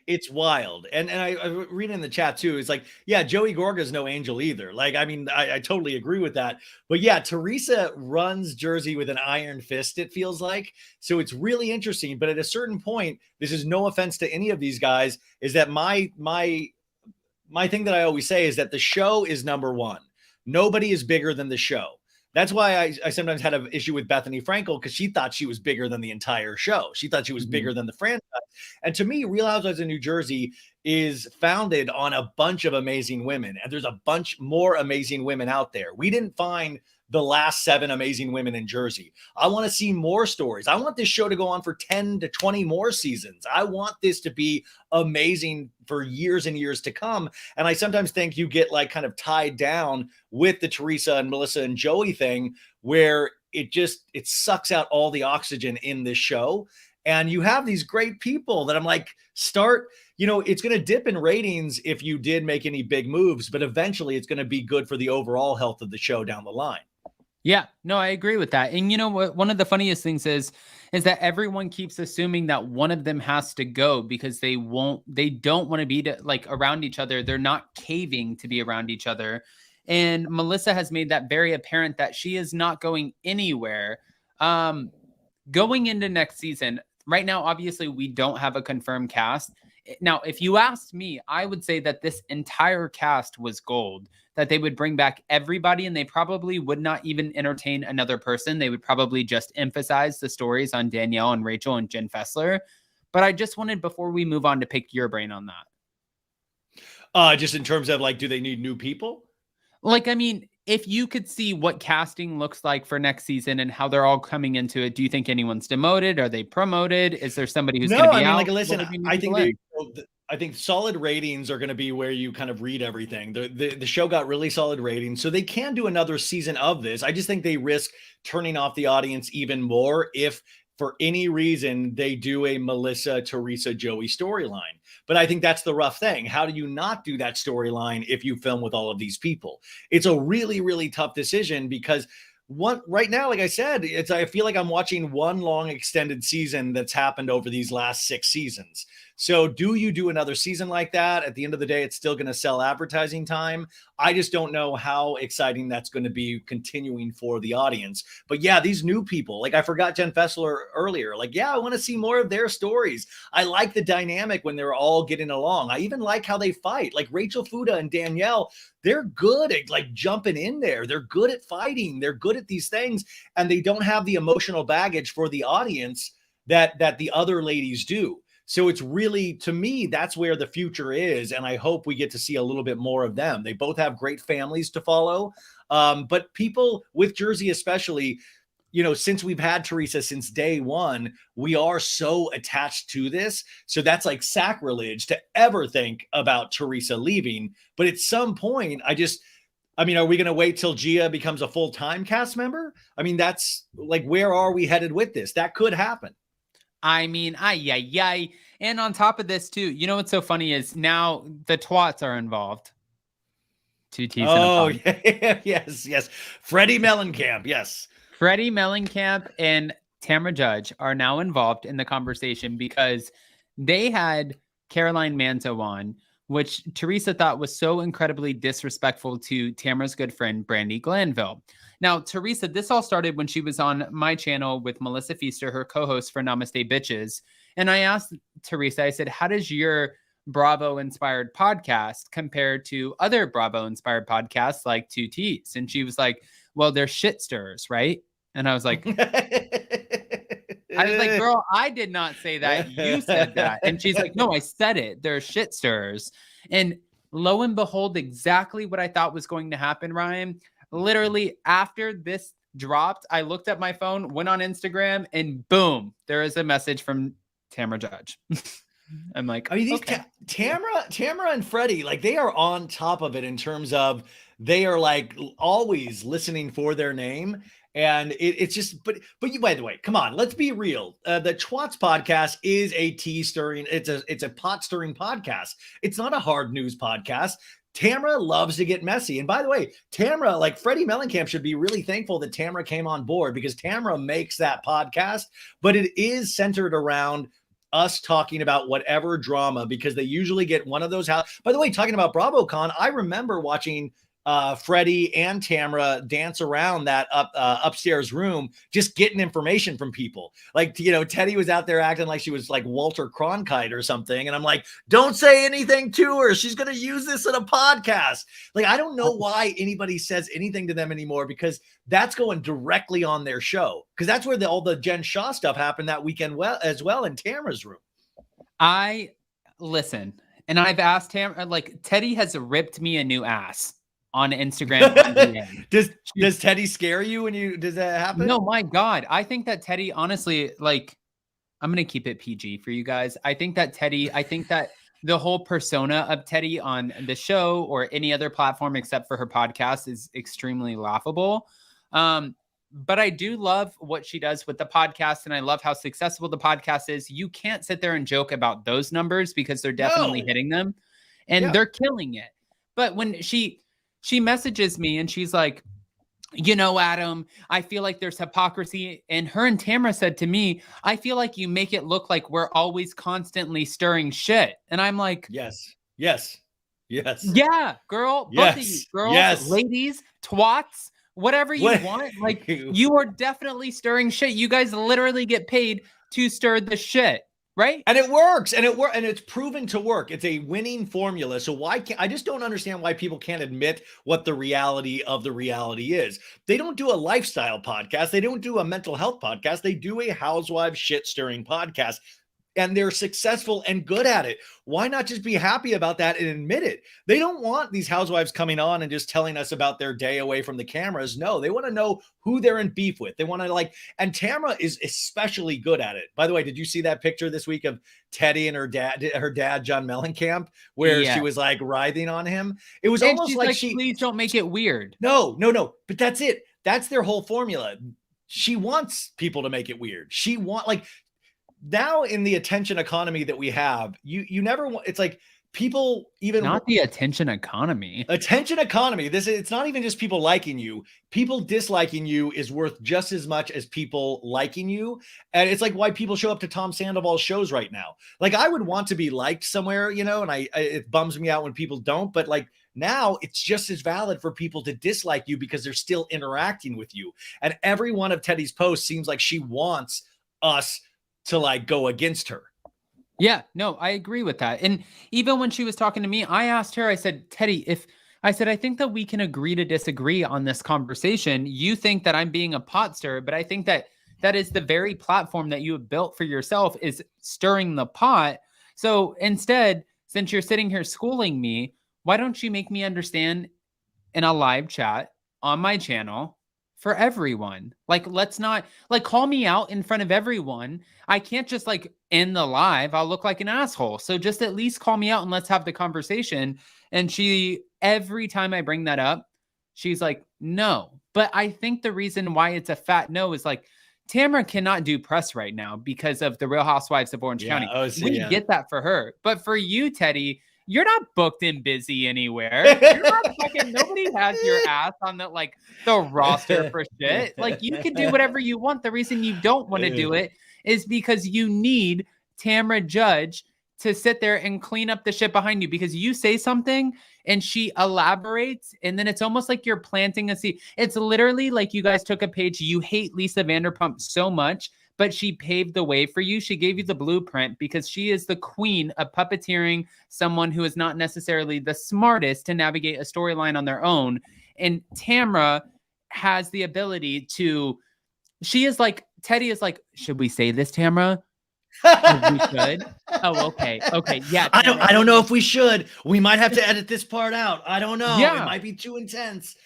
Speaker 3: it's wild. And I read in the chat too. It's like, yeah, Joey Gorga's no angel either. Like, I mean, I totally agree with that. But yeah, Teresa runs Jersey with an iron fist, it feels like. So it's really interesting. But at a certain point, this is no offense to any of these guys, is that my thing that I always say is that the show is number one. Nobody is bigger than the show. That's why I sometimes had an issue with Bethany Frankel, because she thought she was bigger than the entire show. She thought she was bigger than the franchise. And to me, Real Housewives of New Jersey is founded on a bunch of amazing women. And there's a bunch more amazing women out there. We didn't find the last 7 amazing women in Jersey. I want to see more stories. I want this show to go on for 10 to 20 more seasons. I want this to be amazing for years and years to come. And I sometimes think you get like kind of tied down with the Teresa and Melissa and Joey thing, where it sucks out all the oxygen in this show. And you have these great people that I'm like, it's going to dip in ratings if you did make any big moves, but eventually it's going to be good for the overall health of the show down the line.
Speaker 2: Yeah, no, I agree with that. And you know what? One of the funniest things is that everyone keeps assuming that one of them has to go because they don't want to be around each other. They're not caving to be around each other. And Melissa has made that very apparent that she is not going anywhere. Going into next season, right now, obviously, we don't have a confirmed cast. Now, if you asked me, I would say that this entire cast was gold, that they would bring back everybody and they probably would not even entertain another person. They would probably just emphasize the stories on Danielle and Rachel and Jen Fessler. But I just wanted, before we move on, to pick your brain on that.
Speaker 3: Just in terms of do they need new people?
Speaker 2: I mean, if you could see what casting looks like for next season and how they're all coming into it, do you think anyone's demoted? Are they promoted? Is there somebody who's going to be out?
Speaker 3: Listen, I think solid ratings are going to be where you kind of read everything. The show got really solid ratings, so they can do another season of this. I just think they risk turning off the audience even more if, for any reason, they do a Melissa, Teresa, Joey storyline. But I think that's the rough thing. How do you not do that storyline if you film with all of these people? It's a really, really tough decision because right now, like I said, I feel like I'm watching one long extended season that's happened over these last 6 seasons. So do you do another season like that? At the end of the day, it's still going to sell advertising time. I just don't know how exciting that's going to be continuing for the audience. But yeah, these new people, I forgot Jen Fessler earlier. I want to see more of their stories. I like the dynamic when they're all getting along. I even like how they fight. Rachel Fuda and Danielle, they're good at jumping in there. They're good at fighting. They're good at these things. And they don't have the emotional baggage for the audience that the other ladies do. So it's really, to me, that's where the future is. And I hope we get to see a little bit more of them. They both have great families to follow. But people with Jersey, especially, since we've had Teresa since day one, we are so attached to this. So that's sacrilege to ever think about Teresa leaving. But at some point, are we going to wait till Gia becomes a full-time cast member? I mean, that's where are we headed with this? That could happen.
Speaker 2: I mean, and on top of this too, what's so funny is now the twats are involved. 2 T's.
Speaker 3: Oh, yes. Freddie Mellencamp, yes.
Speaker 2: Freddie Mellencamp and Tamra Judge are now involved in the conversation because they had Caroline Manzo on, which Teresa thought was so incredibly disrespectful to Tamra's good friend, Brandi Glanville. Now, Teresa, this all started when she was on my channel with Melissa Feaster, her co-host for Namaste Bitches. And I asked Teresa, I said, how does your Bravo-inspired podcast compare to other Bravo-inspired podcasts like 2 T's? And she was like, well, they're shit stirrers, right? And I was like, girl, I did not say that. You said that. And she's like, no, I said it. They're shit stirrers. And lo and behold, exactly what I thought was going to happen, Ryan. Literally after this dropped, I looked at my phone, went on Instagram, and boom, there is a message from Tamra Judge. I'm like, okay.
Speaker 3: Tamra and Freddie, they are on top of it in terms of they are always listening for their name. And it's just, but you, by the way, come on, let's be real. The Twats podcast is a tea stirring. It's a pot stirring podcast. It's not a hard news podcast. Tamara loves to get messy. And by the way, Tamara, like Freddie Mellencamp should be really thankful that Tamara came on board, because Tamara makes that podcast, but it is centered around us talking about whatever drama, because they usually get one of those house. By the way, talking about Bravocon, I remember watching Freddie and Tamara dance around that upstairs room, just getting information from people. Like, you know, Teddy was out there acting like she was like Walter Cronkite or something. And I'm like, don't say anything to her. She's going to use this in a podcast. Like, I don't know why anybody says anything to them anymore, because that's going directly on their show. Because that's where all the Jen Shah stuff happened that weekend as well in Tamara's room.
Speaker 2: Listen, and I've asked Tamara, like, Teddy has ripped me a new ass on Instagram.
Speaker 3: Does Teddy scare you when does that happen?
Speaker 2: No, my God. I think that Teddy, honestly, like, I'm going to keep it PG for you guys. I think that the whole persona of Teddy on the show or any other platform except for her podcast is extremely laughable. But I do love what she does with the podcast, and I love how successful the podcast is. You can't sit there and joke about those numbers, because they're definitely hitting them, and they're killing it. But when she messages me and she's like, you know, Adam, I feel like there's hypocrisy. And her and Tamara said to me, I feel like you make it look like we're always constantly stirring shit. And I'm like,
Speaker 3: yes.
Speaker 2: Yeah, girl, both of you, girls, ladies, twats, whatever you want. Like, you are definitely stirring shit. You guys literally get paid to stir the shit. Right.
Speaker 3: And it works, and it's proven to work. It's a winning formula. So I just don't understand why people can't admit what the reality of the reality is. They don't do a lifestyle podcast. They don't do a mental health podcast. They do a housewife shit stirring podcast, and they're successful and good at it. Why not just be happy about that and admit it? They don't want these housewives coming on and just telling us about their day away from the cameras. No, they want to know who they're in beef with. They want to and Tamara is especially good at it. By the way, did you see that picture this week of Teddy and her dad, John Mellencamp, where she was like writhing on him? It was almost like
Speaker 2: please don't make it weird.
Speaker 3: No. But that's it. That's their whole formula. She wants people to make it weird. Now in the attention economy that we have, you never want, it's like people even
Speaker 2: not the attention economy.
Speaker 3: It's not even just people liking you. People disliking you is worth just as much as people liking you. And it's like why people show up to Tom Sandoval's shows right now. Like, I would want to be liked somewhere, you know, and it bums me out when people don't, but like, now it's just as valid for people to dislike you because they're still interacting with you. And every one of Teddy's posts seems like she wants us to like go against her.
Speaker 2: Yeah, no, I agree with that. And even when she was talking to me, I asked her, I said, Teddy, I think that we can agree to disagree on this conversation. You think that I'm being a pot stirrer, but I think that is the very platform that you have built for yourself, is stirring the pot. So instead, since you're sitting here schooling me, why don't you make me understand in a live chat on my channel for everyone? Like, let's not call me out in front of everyone. I can't just end the live. I'll look like an asshole. So just at least call me out and let's have the conversation. And every time I bring that up, she's like, no. But I think the reason why it's a fat no is Tamara cannot do press right now because of the Real Housewives of Orange County. We get that for her. But for you, Teddy, you're not booked and busy anywhere. You're not nobody has your ass on the roster for shit. You can do whatever you want. The reason you don't want to do it is because you need Tamara Judge to sit there and clean up the shit behind you, because you say something and she elaborates, and then it's almost like you're planting a seed. It's literally like you guys took a page. You hate Lisa Vanderpump so much, but she paved the way for you. She gave you the blueprint because she is the queen of puppeteering someone who is not necessarily the smartest to navigate a storyline on their own. And Tamara has the ability to, Teddy is like, should we say this, Tamara? We should. Oh, okay. Okay. Yeah.
Speaker 3: I don't know if we should. We might have to edit this part out. I don't know.
Speaker 2: Yeah.
Speaker 3: It might be too intense.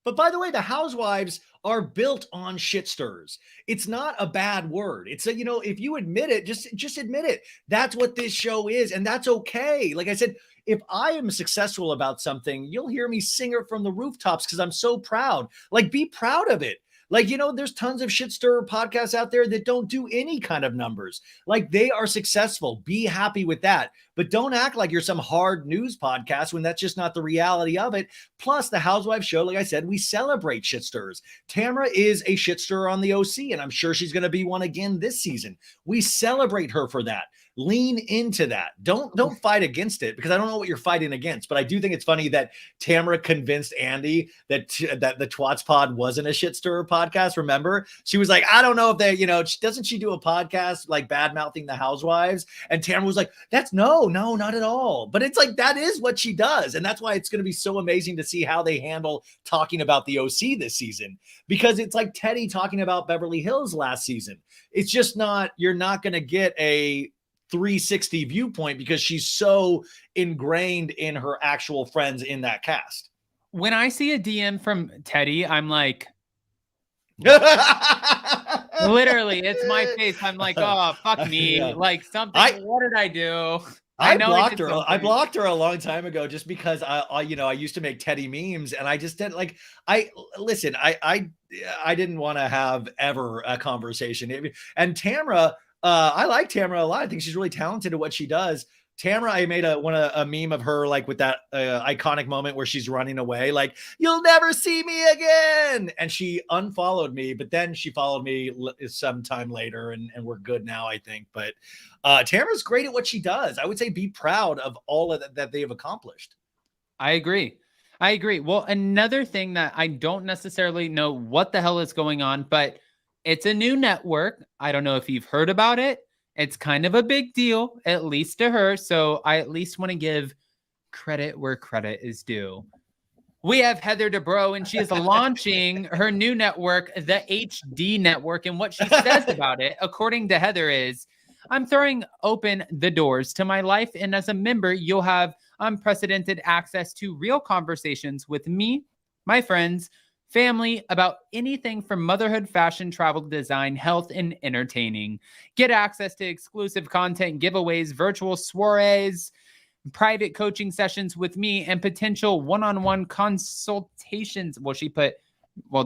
Speaker 3: But by the way, the housewives are built on shit stirs. It's not a bad word. It's if you admit it, just admit it. That's what this show is. And that's okay. Like I said, if I am successful about something, you'll hear me sing it from the rooftops because I'm so proud. Be proud of it. Like, there's tons of shit stirrer podcasts out there that don't do any kind of numbers. Like, they are successful. Be happy with that. But don't act like you're some hard news podcast when that's just not the reality of it. Plus, the Housewives show, like I said, we celebrate shit stirrers. Tamra is a shit stirrer on the OC, and I'm sure she's going to be one again this season. We celebrate her for that. Lean into that. Don't fight against it, because I don't know what you're fighting against. But I do think it's funny that Tamra convinced Andy that the Twats Pod wasn't a shit stirrer podcast. Remember, she was like, I don't know if they, doesn't she do a podcast like bad mouthing the Housewives? And Tamra was like, no, not at all. But it's like, that is what she does, and that's why it's going to be so amazing to see how they handle talking about the OC this season, because it's like Teddy talking about Beverly Hills last season. It's just not. You're not going to get a 360 viewpoint because she's so ingrained in her actual friends in that cast.
Speaker 2: When I see a DM from Teddy, I'm like, literally, it's my face. I'm like, oh, fuck me. Yeah. Like something. What did I do?
Speaker 3: I blocked her. I blocked her a long time ago just because I used to make Teddy memes, and I just didn't like. I didn't want to have ever a conversation. And Tamra. I like Tamra a lot. I think she's really talented at what she does. Tamra, I made a meme of her, like with that iconic moment where she's running away, like, you'll never see me again. And she unfollowed me, but then she followed me sometime later, and we're good now, I think. But Tamra's great at what she does. I would say be proud of all of that they have accomplished.
Speaker 2: I agree. Well, another thing that I don't necessarily know what the hell is going on, but it's a new network. I don't know if you've heard about it. It's kind of a big deal, at least to her. So I at least want to give credit where credit is due. We have Heather Dubrow, and she is launching her new network, the HD Network. And what she says about it, according to Heather, is, I'm throwing open the doors to my life. And as a member, you'll have unprecedented access to real conversations with me, my friends, family, about anything from motherhood, fashion, travel, design, health, and entertaining. Get access to exclusive content, giveaways, virtual soirees, private coaching sessions with me, and potential one-on-one consultations.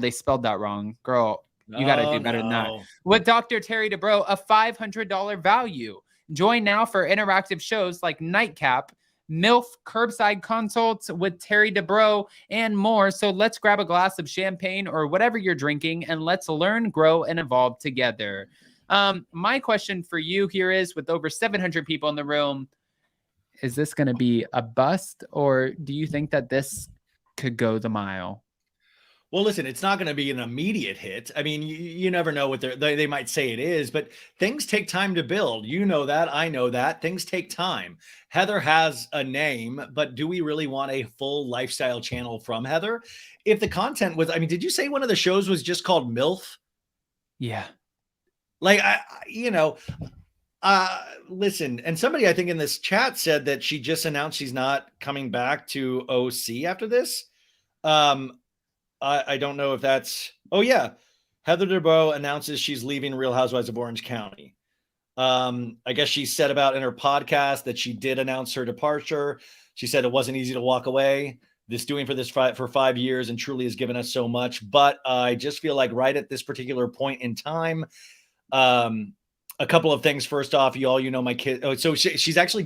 Speaker 2: They spelled that wrong. Girl, you got to do better than that. With Dr. Terry Dubrow, a $500 value. Join now for interactive shows like Nightcap, MILF, curbside consults with Terry Dubrow, and more. So let's grab a glass of champagne or whatever you're drinking, and let's learn, grow, and evolve together. My question for you here is, with over 700 people in the room, is this going to be a bust, or do you think that this could go the mile?
Speaker 3: Well, listen, it's not going to be an immediate hit. I mean, you never know what they might say it is, but things take time to build. You know that. I know that. Things take time. Heather has a name, but do we really want a full lifestyle channel from Heather? If the content was, did you say one of the shows was just called MILF?
Speaker 2: Yeah.
Speaker 3: Like, listen, and somebody I think in this chat said that she just announced she's not coming back to OC after this. I don't know if that's, oh yeah. Heather Dubrow announces she's leaving Real Housewives of Orange County. I guess she said about in her podcast that she did announce her departure. She said it wasn't easy to walk away. For 5 years and truly has given us so much. But I just feel like right at this particular point in time, a couple of things. First off, my kid. Oh, so she's actually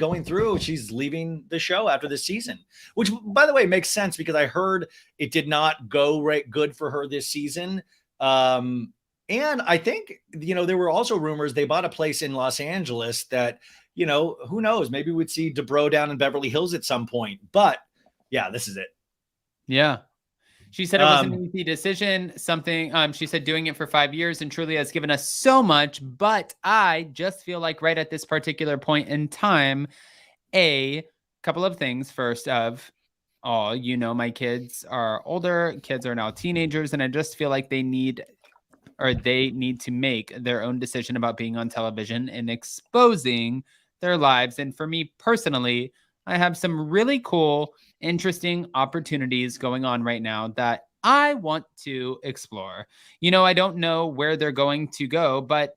Speaker 3: she's leaving the show after this season, which, by the way, makes sense because I heard it did not go right good for her this season. And I think, there were also rumors they bought a place in Los Angeles that, who knows, maybe we'd see Dubrow down in Beverly Hills at some point. But yeah, this is it.
Speaker 2: Yeah. She said it was an easy decision, she said doing it for 5 years and truly has given us so much, but I just feel like right at this particular point in time, a couple of things. First of all, my kids are older, kids are now teenagers, and I just feel like they need to make their own decision about being on television and exposing their lives. And for me personally, I have some really cool, interesting opportunities going on right now that I want to explore. I don't know where they're going to go, but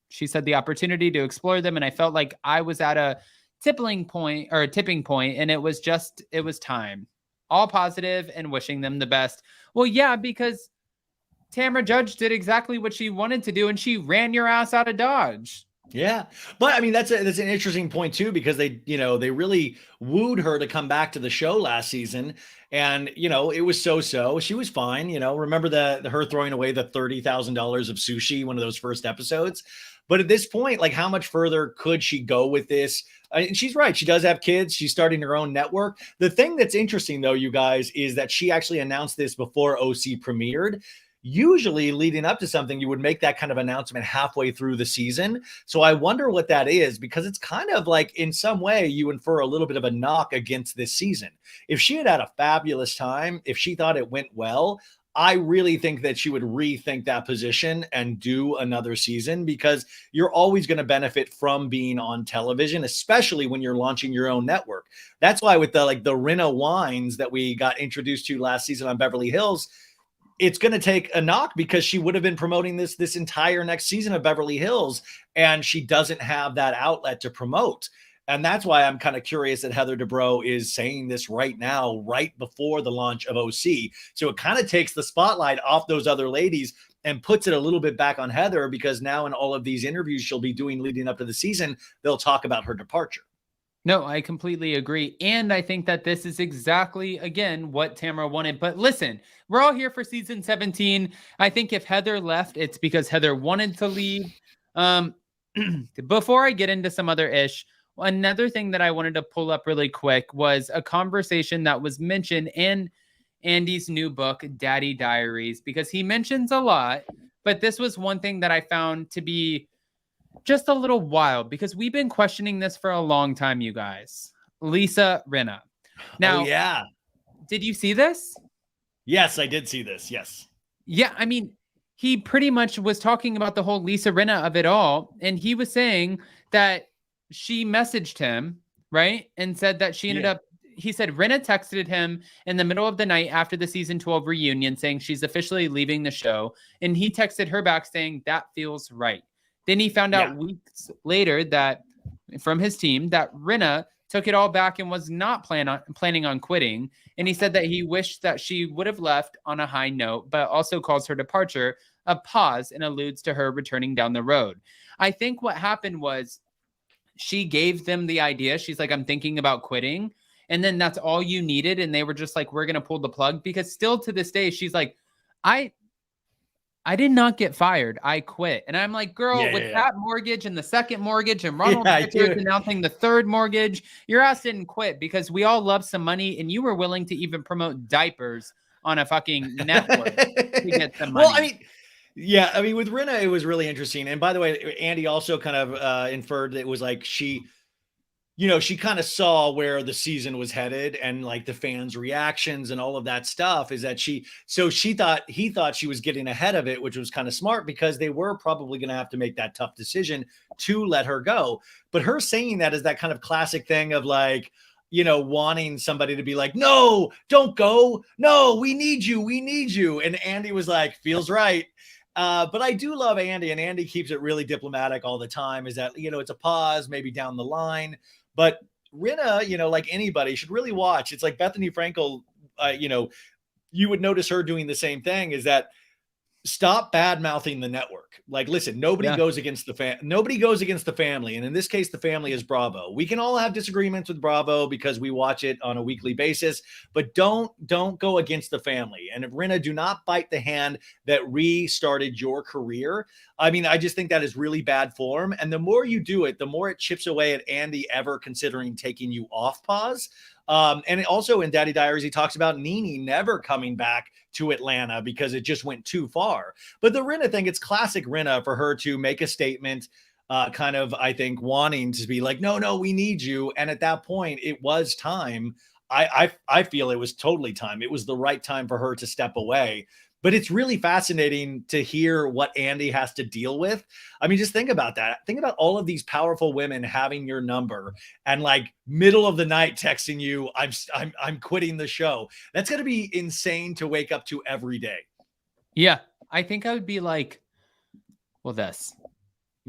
Speaker 2: she said the opportunity to explore them. And I felt like I was at a tipping point, and it was time. All positive and wishing them the best. Well, yeah, because Tamra Judge did exactly what she wanted to do, and she ran your ass out of Dodge.
Speaker 3: Yeah. But I mean, that's an interesting point too, because they really wooed her to come back to the show last season. And, it was so, she was fine. Remember her throwing away the $30,000 of sushi, one of those first episodes. But at this point, like, how much further could she go with this? And she's right. She does have kids. She's starting her own network. The thing that's interesting, though, you guys, is that she actually announced this before OC premiered. Usually leading up to something, you would make that kind of announcement halfway through the season. So I wonder what that is, because it's kind of like, in some way, you infer a little bit of a knock against this season. If she had a fabulous time, if she thought it went well, I really think that she would rethink that position and do another season, because you're always going to benefit from being on television, especially when you're launching your own network. That's why with the Rinna wines that we got introduced to last season on Beverly Hills, it's going to take a knock, because she would have been promoting this entire next season of Beverly Hills, and she doesn't have that outlet to promote. And that's why I'm kind of curious that Heather Dubrow is saying this right now, right before the launch of OC. So it kind of takes the spotlight off those other ladies and puts it a little bit back on Heather, because now in all of these interviews she'll be doing leading up to the season, they'll talk about her departure.
Speaker 2: No, I completely agree. And I think that this is exactly, again, what Tamra wanted. But listen, we're all here for season 17. I think if Heather left, it's because Heather wanted to leave. Before I get into some other ish, another thing that I wanted to pull up really quick was a conversation that was mentioned in Andy's new book, Daddy Diaries, because he mentions a lot. But this was one thing that I found to be just a little wild, because we've been questioning this for a long time, you guys. Lisa Rinna. Now,
Speaker 3: yeah.
Speaker 2: Did you see this?
Speaker 3: Yes, I did see this. Yes.
Speaker 2: Yeah, I mean, he pretty much was talking about the whole Lisa Rinna of it all, and he was saying that she messaged him, right, and said that she ended up, he said Rinna texted him in the middle of the night after the season 12 reunion saying she's officially leaving the show, and he texted her back saying that feels right. Then he found out weeks later that from his team that Rinna took it all back and was not planning on quitting. And he said that he wished that she would have left on a high note, but also calls her departure a pause and alludes to her returning down the road. I think what happened was she gave them the idea. She's like, I'm thinking about quitting. And then that's all you needed. And they were just like, we're going to pull the plug, because still to this day, she's like, I did not get fired. I quit. And I'm like, girl, that mortgage and the second mortgage and Ronald announcing the third mortgage, your ass didn't quit, because we all love some money, and you were willing to even promote diapers on a fucking network to get some money.
Speaker 3: Well, I mean, with Rinna, it was really interesting. And by the way, Andy also kind of inferred that it was like she kind of saw where the season was headed, and like the fans' reactions and all of that stuff, is that he thought she was getting ahead of it, which was kind of smart, because they were probably going to have to make that tough decision to let her go. But her saying that is that kind of classic thing of like, wanting somebody to be like, no, don't go. No, we need you. We need you. And Andy was like, feels right. But I do love Andy, and Andy keeps it really diplomatic all the time, is that, it's a pause, maybe down the line. But Rinna, like anybody, should really watch. It's like Bethany Frankel, you would notice her doing the same thing, is that stop bad mouthing the network. Like, listen, nobody goes against the family. And in this case, the family is Bravo. We can all have disagreements with Bravo because we watch it on a weekly basis, but don't go against the family. And if Rinna, do not bite the hand that restarted your career. I mean, I just think that is really bad form. And the more you do it, the more it chips away at Andy ever considering taking you off pause. And also in Daddy Diaries, he talks about Nene never coming back to Atlanta because it just went too far. But the Rinna thing, it's classic Rinna for her to make a statement, kind of, I think, wanting to be like, no, we need you. And at that point, it was time. I feel it was totally time. It was the right time for her to step away. But it's really fascinating to hear what Andy has to deal with. I mean, just think about that. Think about all of these powerful women having your number and like middle of the night texting you, I'm quitting the show. That's going to be insane to wake up to every day.
Speaker 2: Yeah. I think I would be like, well, this.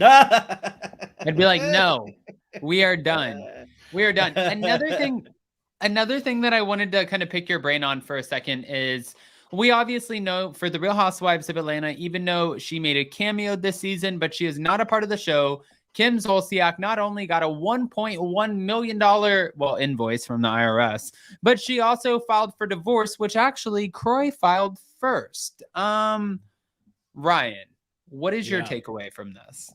Speaker 2: I'd be like, no, we are done. We are done. Another thing that I wanted to kind of pick your brain on for a second is we obviously know for the Real Housewives of Atlanta, even though she made a cameo this season, but she is not a part of the show. Kim Zolciak not only got a $1.1 million invoice from the IRS, but she also filed for divorce, which actually Kroy filed first. Ryan, what is your takeaway from this?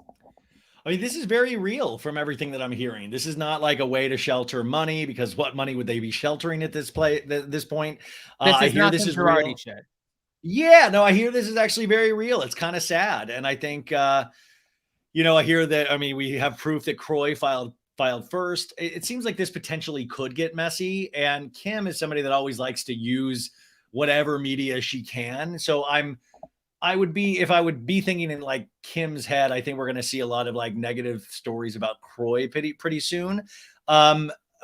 Speaker 3: I mean, this is very real from everything that I'm hearing. This is not like a way to shelter money, because what money would they be sheltering at this point?
Speaker 2: I hear this is real. Shit.
Speaker 3: Yeah, no, I hear this is actually very real. It's kind of sad. And I think, I hear that, I mean, we have proof that Kroy filed first. It seems like this potentially could get messy. And Kim is somebody that always likes to use whatever media she can. So if I would be thinking in like Kim's head, I think we're going to see a lot of like negative stories about Kroy pretty soon.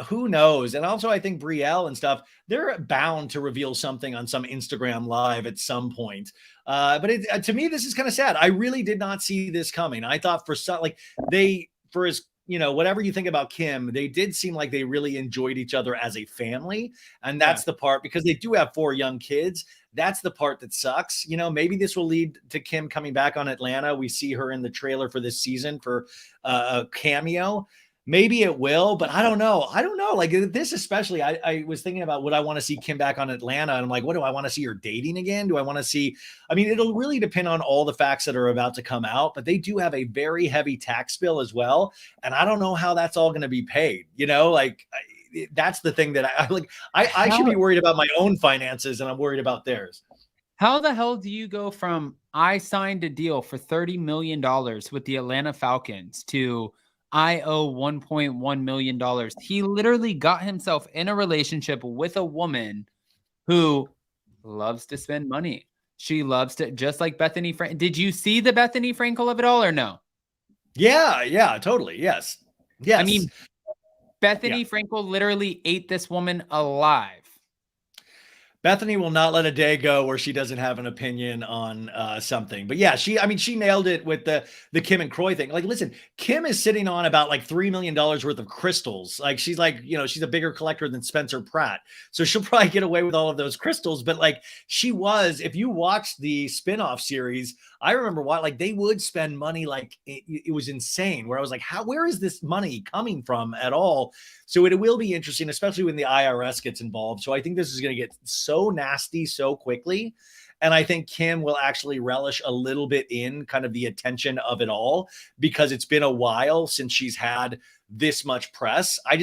Speaker 3: Who knows? And also I think Brielle and stuff, they're bound to reveal something on some Instagram live at some point. But to me, this is kind of sad. I really did not see this coming. I thought whatever you think about Kim, they did seem like they really enjoyed each other as a family. And that's the part, because they do have 4 young kids. That's the part that sucks. Maybe this will lead to Kim coming back on Atlanta. We see her in the trailer for this season for a cameo. Maybe it will, but I don't know. Like this, especially, I was thinking about, would I want to see Kim back on Atlanta? And I'm like, what do I want to see her dating again? Do I want to see, it'll really depend on all the facts that are about to come out, but they do have a very heavy tax bill as well. And I don't know how that's all going to be paid. That's the thing that I should be worried about my own finances, and I'm worried about theirs.
Speaker 2: How the hell do you go from I signed a deal for $30 million with the Atlanta Falcons to I owe $1.1 million? He literally got himself in a relationship with a woman who loves to spend money. She loves to, just like Bethany Frankel. Did you see the Bethany Frankel of it all or no?
Speaker 3: Yeah, totally. Yes.
Speaker 2: I mean, Bethany Frankel literally ate this woman alive.
Speaker 3: Bethany will not let a day go where she doesn't have an opinion on something. But yeah, she nailed it with the Kim and Kroy thing. Like, listen, Kim is sitting on about like $3 million worth of crystals. Like, she's like, she's a bigger collector than Spencer Pratt. So she'll probably get away with all of those crystals. But like, if you watch the spinoff series, I remember they would spend money like it was insane, where I was like, where is this money coming from at all? So it will be interesting, especially when the IRS gets involved. So I think this is going to get so nasty so quickly. And I think Kim will actually relish a little bit in kind of the attention of it all, because it's been a while since she's had this much press. I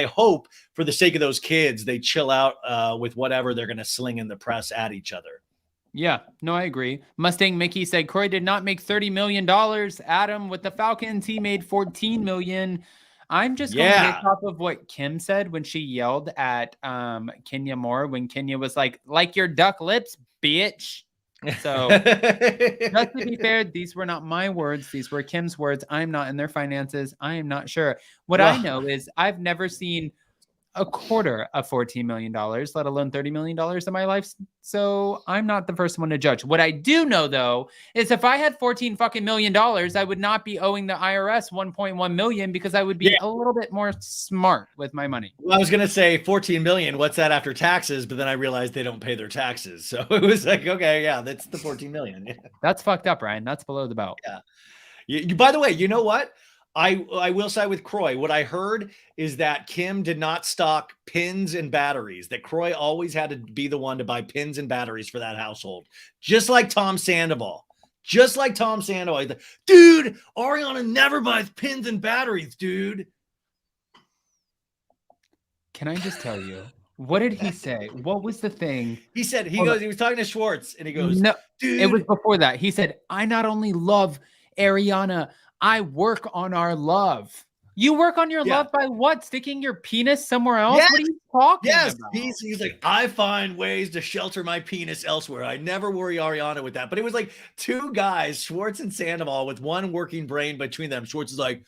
Speaker 3: hope for the sake of those kids, they chill out with whatever they're going to sling in the press at each other.
Speaker 2: Yeah, no, I agree. Mustang Mickey said Kroy did not make $30 million. Adam, with the Falcons, he made $14 million. I'm just going based off of what Kim said when she yelled at Kenya Moore, when Kenya was like your duck lips, bitch. So just to be fair, these were not my words. These were Kim's words. I'm not in their finances. I am not sure. What I know is I've never seen a quarter of $14 million, let alone $30 million in my life. So I'm not the first one to judge. What I do know, though, is if I had $14 million, I would not be owing the IRS $1.1 million, because I would be a little bit more smart with my money.
Speaker 3: Well, I was going to say 14 million. What's that after taxes? But then I realized they don't pay their taxes. So it was like, okay, yeah, that's the 14 million. Yeah.
Speaker 2: That's fucked up, Ryan. That's below the belt.
Speaker 3: Yeah. By the way, you know what? I will side with Kroy. What I heard is that Kim did not stock pins and batteries, that Kroy always had to be the one to buy pins and batteries for that household. Just like Tom Sandoval. Dude, Ariana never buys pins and batteries, dude.
Speaker 2: Can I just tell you, what did he say? What was the thing?
Speaker 3: He said, he was talking to Schwartz, and he goes,
Speaker 2: no,
Speaker 3: dude.
Speaker 2: It was before that. He said, I not only love Ariana, I work on our love. You work on your love by what? Sticking your penis somewhere else? Yes. What are you talking about?
Speaker 3: He's like, I find ways to shelter my penis elsewhere. I never worry Ariana with that. But it was like 2 guys, Schwartz and Sandoval, with one working brain between them. Schwartz is like,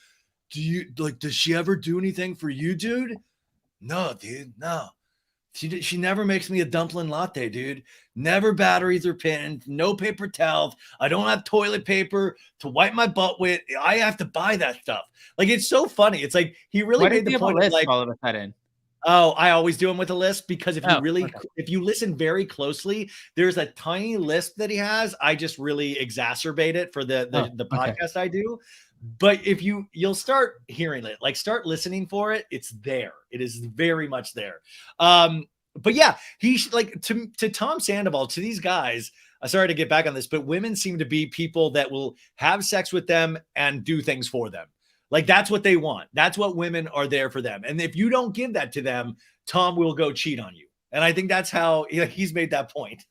Speaker 3: does she ever do anything for you, dude? No, dude, no. She never makes me a dumpling latte, dude. Never batteries or pins, no paper towels. I don't have toilet paper to wipe my butt with. I have to buy that stuff. Like, it's so funny. It's like he really made the point of like,
Speaker 2: all of a sudden.
Speaker 3: Oh, I always do them with a lisp because if you
Speaker 2: Okay.
Speaker 3: if you listen very closely, there's a tiny lisp that he has. I just really exacerbate it for the
Speaker 2: Okay.
Speaker 3: podcast I do. But if you'll start hearing it, like start listening for it, it's there. It is very much there. But yeah, like to Tom Sandoval, to these guys. Sorry to get back on this, but women seem to be people that will have sex with them and do things for them. Like that's what they want. That's what women are there for them. And if you don't give that to them, Tom will go cheat on you. And I think that's how he's made that point.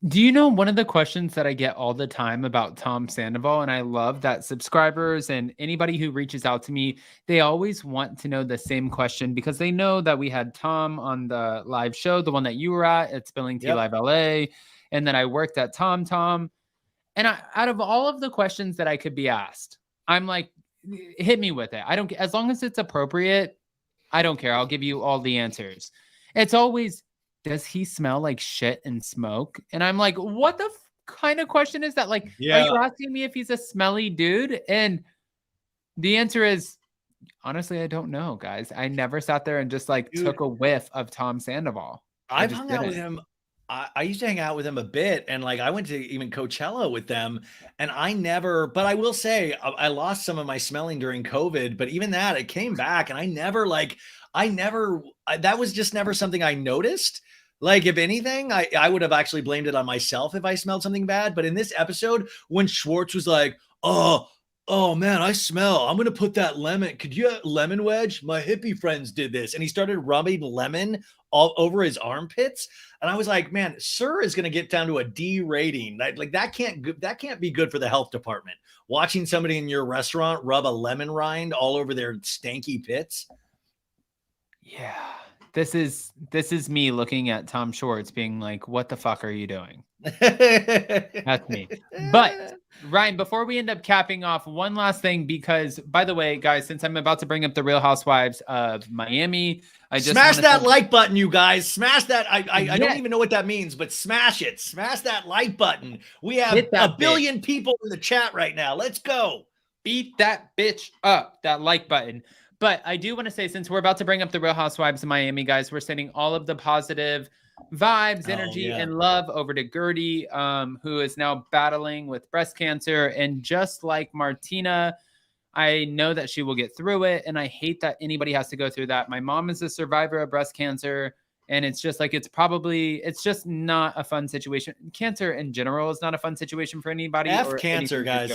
Speaker 2: Do you know one of the questions that I get all the time about Tom Sandoval? And I love that subscribers and anybody who reaches out to me, they always want to know the same question because they know that we had Tom on the live show, the one that you were at Spilling Tea Live LA. And then I worked at Tom. And out of all of the questions that I could be asked, I'm like, hit me with it. I don't, as long as it's appropriate, I don't care. I'll give you all the answers. It's always, does he smell like shit and smoke? And I'm like, what the kind of question is that? Like, are you asking me if he's a smelly dude? And the answer is, honestly, I don't know, guys. I never sat there and just like took a whiff of Tom Sandoval.
Speaker 3: I've hung out with him. I used to hang out with him a bit, and like I went to even Coachella with them, and but I will say I lost some of my smelling during COVID, but even that, it came back, and that was just never something I noticed. Like, if anything, I would have actually blamed it on myself if I smelled something bad. But in this episode, when Schwartz was like, oh man, I smell. I'm going to put that lemon. Could you lemon wedge? My hippie friends did this. And he started rubbing lemon all over his armpits. And I was like, man, Sir is going to get down to a D rating. That can't be good for the health department. Watching somebody in your restaurant rub a lemon rind all over their stanky pits.
Speaker 2: Yeah. This is me looking at Tom Schwartz being like, what the fuck are you doing? That's me. But Ryan, before we end up capping off, one last thing, because by the way, guys, since I'm about to bring up the Real Housewives of Miami, I just
Speaker 3: smash that like button, you guys. Smash that. I don't even know what that means, but smash it. Smash that like button. We have a billion people in the chat right now. Let's go.
Speaker 2: Beat that bitch up, that like button. But I do want to say, since we're about to bring up the Real Housewives of Miami, guys, we're sending all of the positive vibes, energy, and love over to Gertie, who is now battling with breast cancer. And just like Martina, I know that she will get through it. And I hate that anybody has to go through that. My mom is a survivor of breast cancer. And it's just like, it's just not a fun situation. Cancer in general is not a fun situation for anybody.
Speaker 3: Cancer, guys.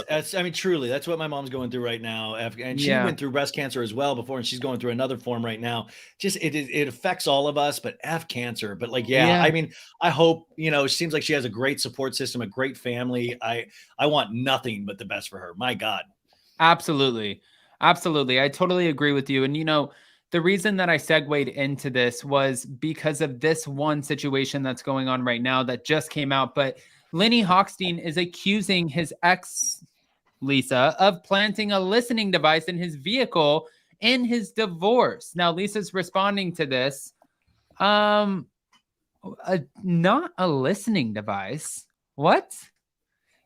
Speaker 3: Truly, that's what my mom's going through right now. And she went through breast cancer as well before, and she's going through another form right now. Just, it affects all of us, but cancer. But like, I mean, I hope, it seems like she has a great support system, a great family. I want nothing but the best for her. My God.
Speaker 2: Absolutely. Absolutely. I totally agree with you. And, the reason that I segued into this was because of this one situation that's going on right now that just came out. But Lenny Hochstein is accusing his ex, Lisa, of planting a listening device in his vehicle in his divorce. Now, Lisa's responding to this. Not a listening device. What?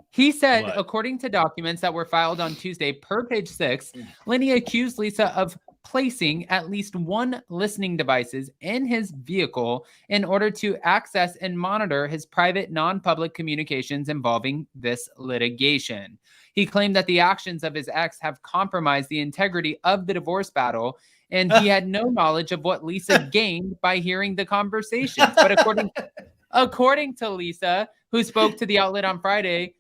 Speaker 2: He said, according to documents that were filed on Tuesday per Page 6, Lenny accused Lisa of placing at least one listening devices in his vehicle in order to access and monitor his private non-public communications involving this litigation. He claimed that the actions of his ex have compromised the integrity of the divorce battle, and he had no knowledge of what Lisa gained by hearing the conversations. But according to Lisa, who spoke to the outlet on Friday,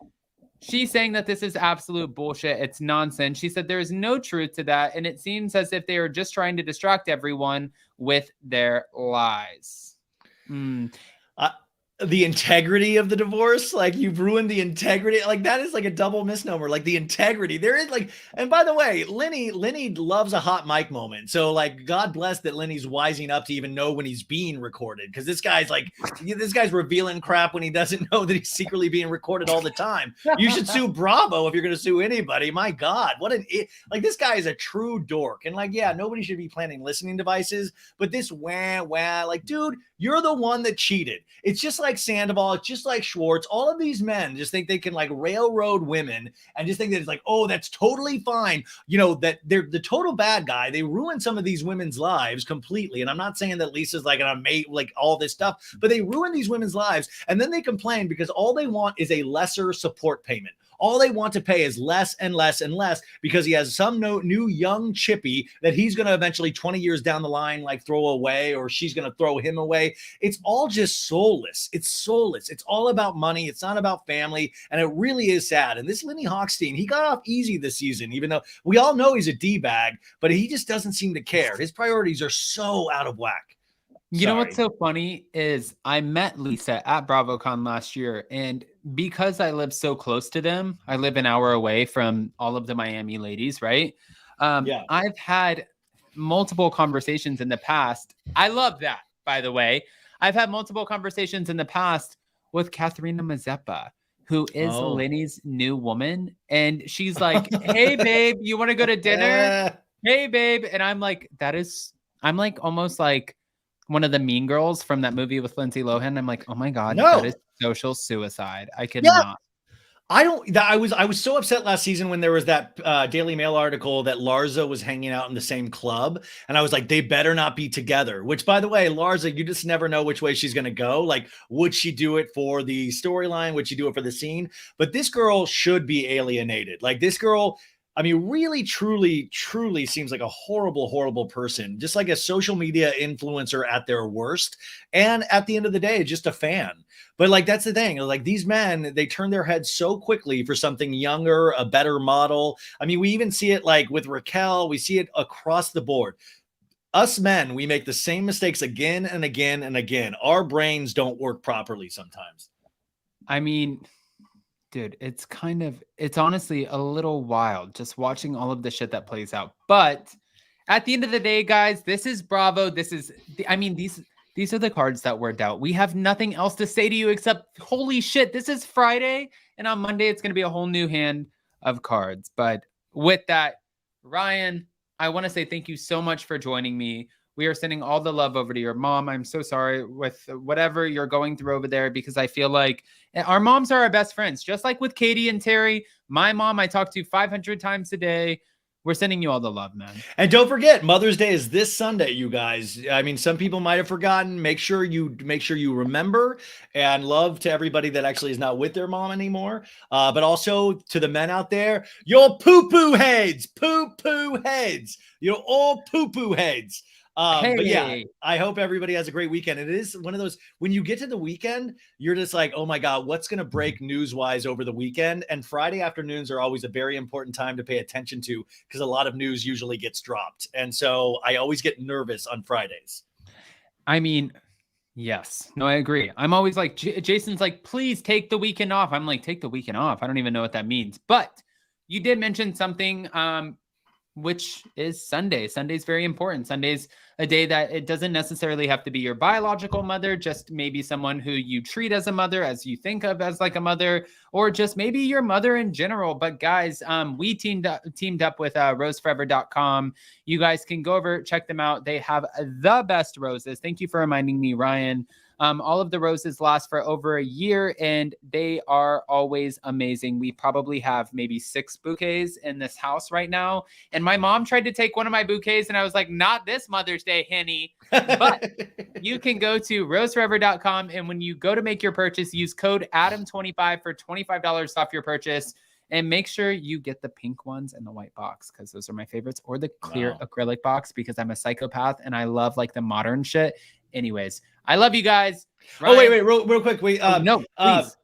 Speaker 2: she's saying that this is absolute bullshit. It's nonsense. She said there is no truth to that. And it seems as if they are just trying to distract everyone with their lies.
Speaker 3: The integrity of the divorce, like you've ruined the integrity. Like that is like a double misnomer. Like the integrity there is like, and by the way, Lenny loves a hot mic moment. So like, God bless that Lenny's wising up to even know when he's being recorded. Cause this guy's revealing crap when he doesn't know that he's secretly being recorded all the time. You should sue Bravo if you're going to sue anybody. My God, this guy is a true dork. And like, yeah, nobody should be planting listening devices, but this like, dude, You're the one that cheated. It's just like Sandoval. It's just like Schwartz. All of these men just think they can like railroad women and just think that it's like, oh, that's totally fine. You know, that they're the total bad guy. They ruin some of these women's lives completely. And I'm not saying that Lisa's like an mate, like all this stuff, but they ruin these women's lives. And then they complain because all they want is a lesser support payment. All they want to pay is less and less and less because he has some new young chippy that he's going to eventually 20 years down the line, like throw away, or she's going to throw him away. It's all just soulless. It's soulless. It's all about money. It's not about family. And it really is sad. And this Lenny Hochstein, he got off easy this season, even though we all know he's a D-bag, but he just doesn't seem to care. His priorities are so out of whack.
Speaker 2: You know what's so funny is I met Lisa at Bravocon last year, and because I live so close to them, I live an hour away from all of the Miami ladies, right? I've had multiple conversations in the past. I love that, by the way. I've had multiple conversations in the past with Katharina Mazeppa, who is Lenny's new woman. And she's like, hey, babe, you want to go to dinner? Hey, babe. And I'm like, I'm like almost like one of the mean girls from that movie with Lindsay Lohan. I'm like, oh my God, that is social suicide. I could not.
Speaker 3: I was so upset last season when there was that Daily Mail article that Larsa was hanging out in the same club. And I was like, they better not be together, which by the way, Larsa, you just never know which way she's going to go. Like, would she do it for the storyline? Would she do it for the scene? But this girl should be alienated. Like this girl, I mean, really, truly, truly seems like a horrible, horrible person, just like a social media influencer at their worst. And at the end of the day, just a fan. But like, that's the thing. Like these men, they turn their heads so quickly for something younger, a better model. I mean, we even see it like with Raquel. We see it across the board. Us men, we make the same mistakes again and again and again. Our brains don't work properly sometimes.
Speaker 2: I mean, dude, it's honestly a little wild just watching all of the shit that plays out. But at the end of the day, guys, this is Bravo. These are the cards that were dealt. We have nothing else to say to you except, holy shit, this is Friday. And on Monday, it's going to be a whole new hand of cards. But with that, Ryan, I want to say thank you so much for joining me. We are sending all the love over to your mom. I'm so sorry with whatever you're going through over there, because I feel like our moms are our best friends. Just like with Katie and Terry, my mom, I talk to 500 times a day. We're sending you all the love, man.
Speaker 3: And don't forget, Mother's Day is this Sunday, you guys. I mean, some people might have forgotten. Make sure you remember, and love to everybody that actually is not with their mom anymore. But also to the men out there, you're poo-poo heads, poo-poo heads. You're all poo-poo heads. But yeah, I hope everybody has a great weekend. It is one of those, when you get to the weekend, you're just like, oh my God, what's going to break news-wise over the weekend? And Friday afternoons are always a very important time to pay attention to, because a lot of news usually gets dropped. And so I always get nervous on Fridays.
Speaker 2: I mean, yes. No, I agree. I'm always like, Jason's like, please take the weekend off. I'm like, take the weekend off. I don't even know what that means. But you did mention something, which is Sunday. Sunday's very important. Sunday's a day that it doesn't necessarily have to be your biological mother, just maybe someone who you treat as a mother, as you think of as like a mother, or just maybe your mother in general. But guys, we teamed up with roseforever.com. You guys can go over, check them out. They have the best roses. Thank you for reminding me, Ryan. All of the roses last for over a year, and they are always amazing. We probably have maybe 6 bouquets in this house right now. And my mom tried to take one of my bouquets, and I was like, not this Mother's Day, Henny. But you can go to roseforever.com, and when you go to make your purchase, use code Adam25 for $25 off your purchase. And make sure you get the pink ones and the white box, because those are my favorites, or the clear acrylic box, because I'm a psychopath and I love like the modern shit. Anyways, I love you guys. Ryan.
Speaker 3: Oh, wait, real quick.
Speaker 2: No, please.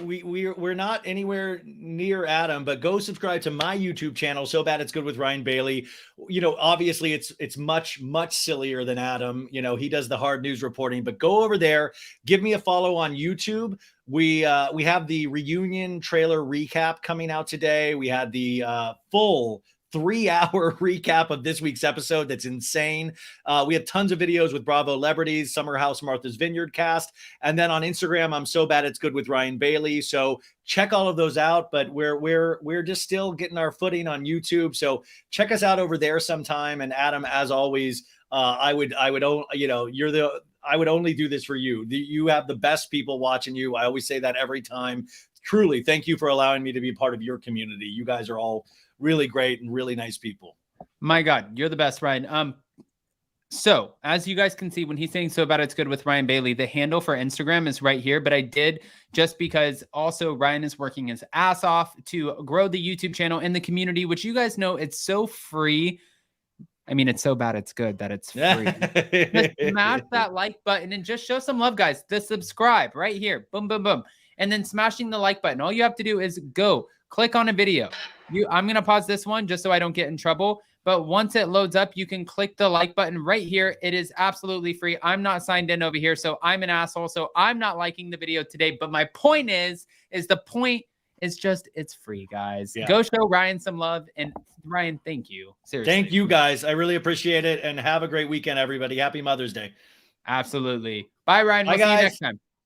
Speaker 3: We're not anywhere near Adam, but go subscribe to my YouTube channel. So Bad It's Good with Ryan Bailey. You know, obviously it's much sillier than Adam. You know, he does the hard news reporting, but go over there, give me a follow on YouTube. We have the reunion trailer recap coming out today. We had the full 3-hour recap of this week's episode. That's insane. We have tons of videos with Bravo celebrities, Summer House, Martha's Vineyard cast. And then on Instagram, I'm So Bad It's Good with Ryan Bailey. So check all of those out, but we're just still getting our footing on YouTube. So check us out over there sometime. And Adam, as always, I would, you know, I would only do this for you. You have the best people watching you. I always say that every time. Truly, thank you for allowing me to be part of your community. You guys are all really great and really nice people.
Speaker 2: My God, you're the best, Ryan. So as you guys can see, when he's saying so bad it's good with Ryan Bailey, the handle for Instagram is right here. But I did, just because also Ryan is working his ass off to grow the YouTube channel and the community, which you guys know it's so free. I mean, it's so bad it's good that it's free. Just smash that like button and just show some love, guys. The subscribe right here. Boom, boom, boom. And then smashing the like button. All you have to do is go click on a video. I'm going to pause this one just so I don't get in trouble. But once it loads up, you can click the like button right here. It is absolutely free. I'm not signed in over here, so I'm an asshole. So I'm not liking the video today. But my point is the point is just, it's free, guys. Yeah. Go show Ryan some love. And Ryan, thank you. Seriously.
Speaker 3: Thank you, guys. I really appreciate it. And have a great weekend, everybody. Happy Mother's Day.
Speaker 2: Absolutely. Bye, Ryan.
Speaker 3: Bye,
Speaker 2: We'll see you
Speaker 3: guys.
Speaker 2: next time.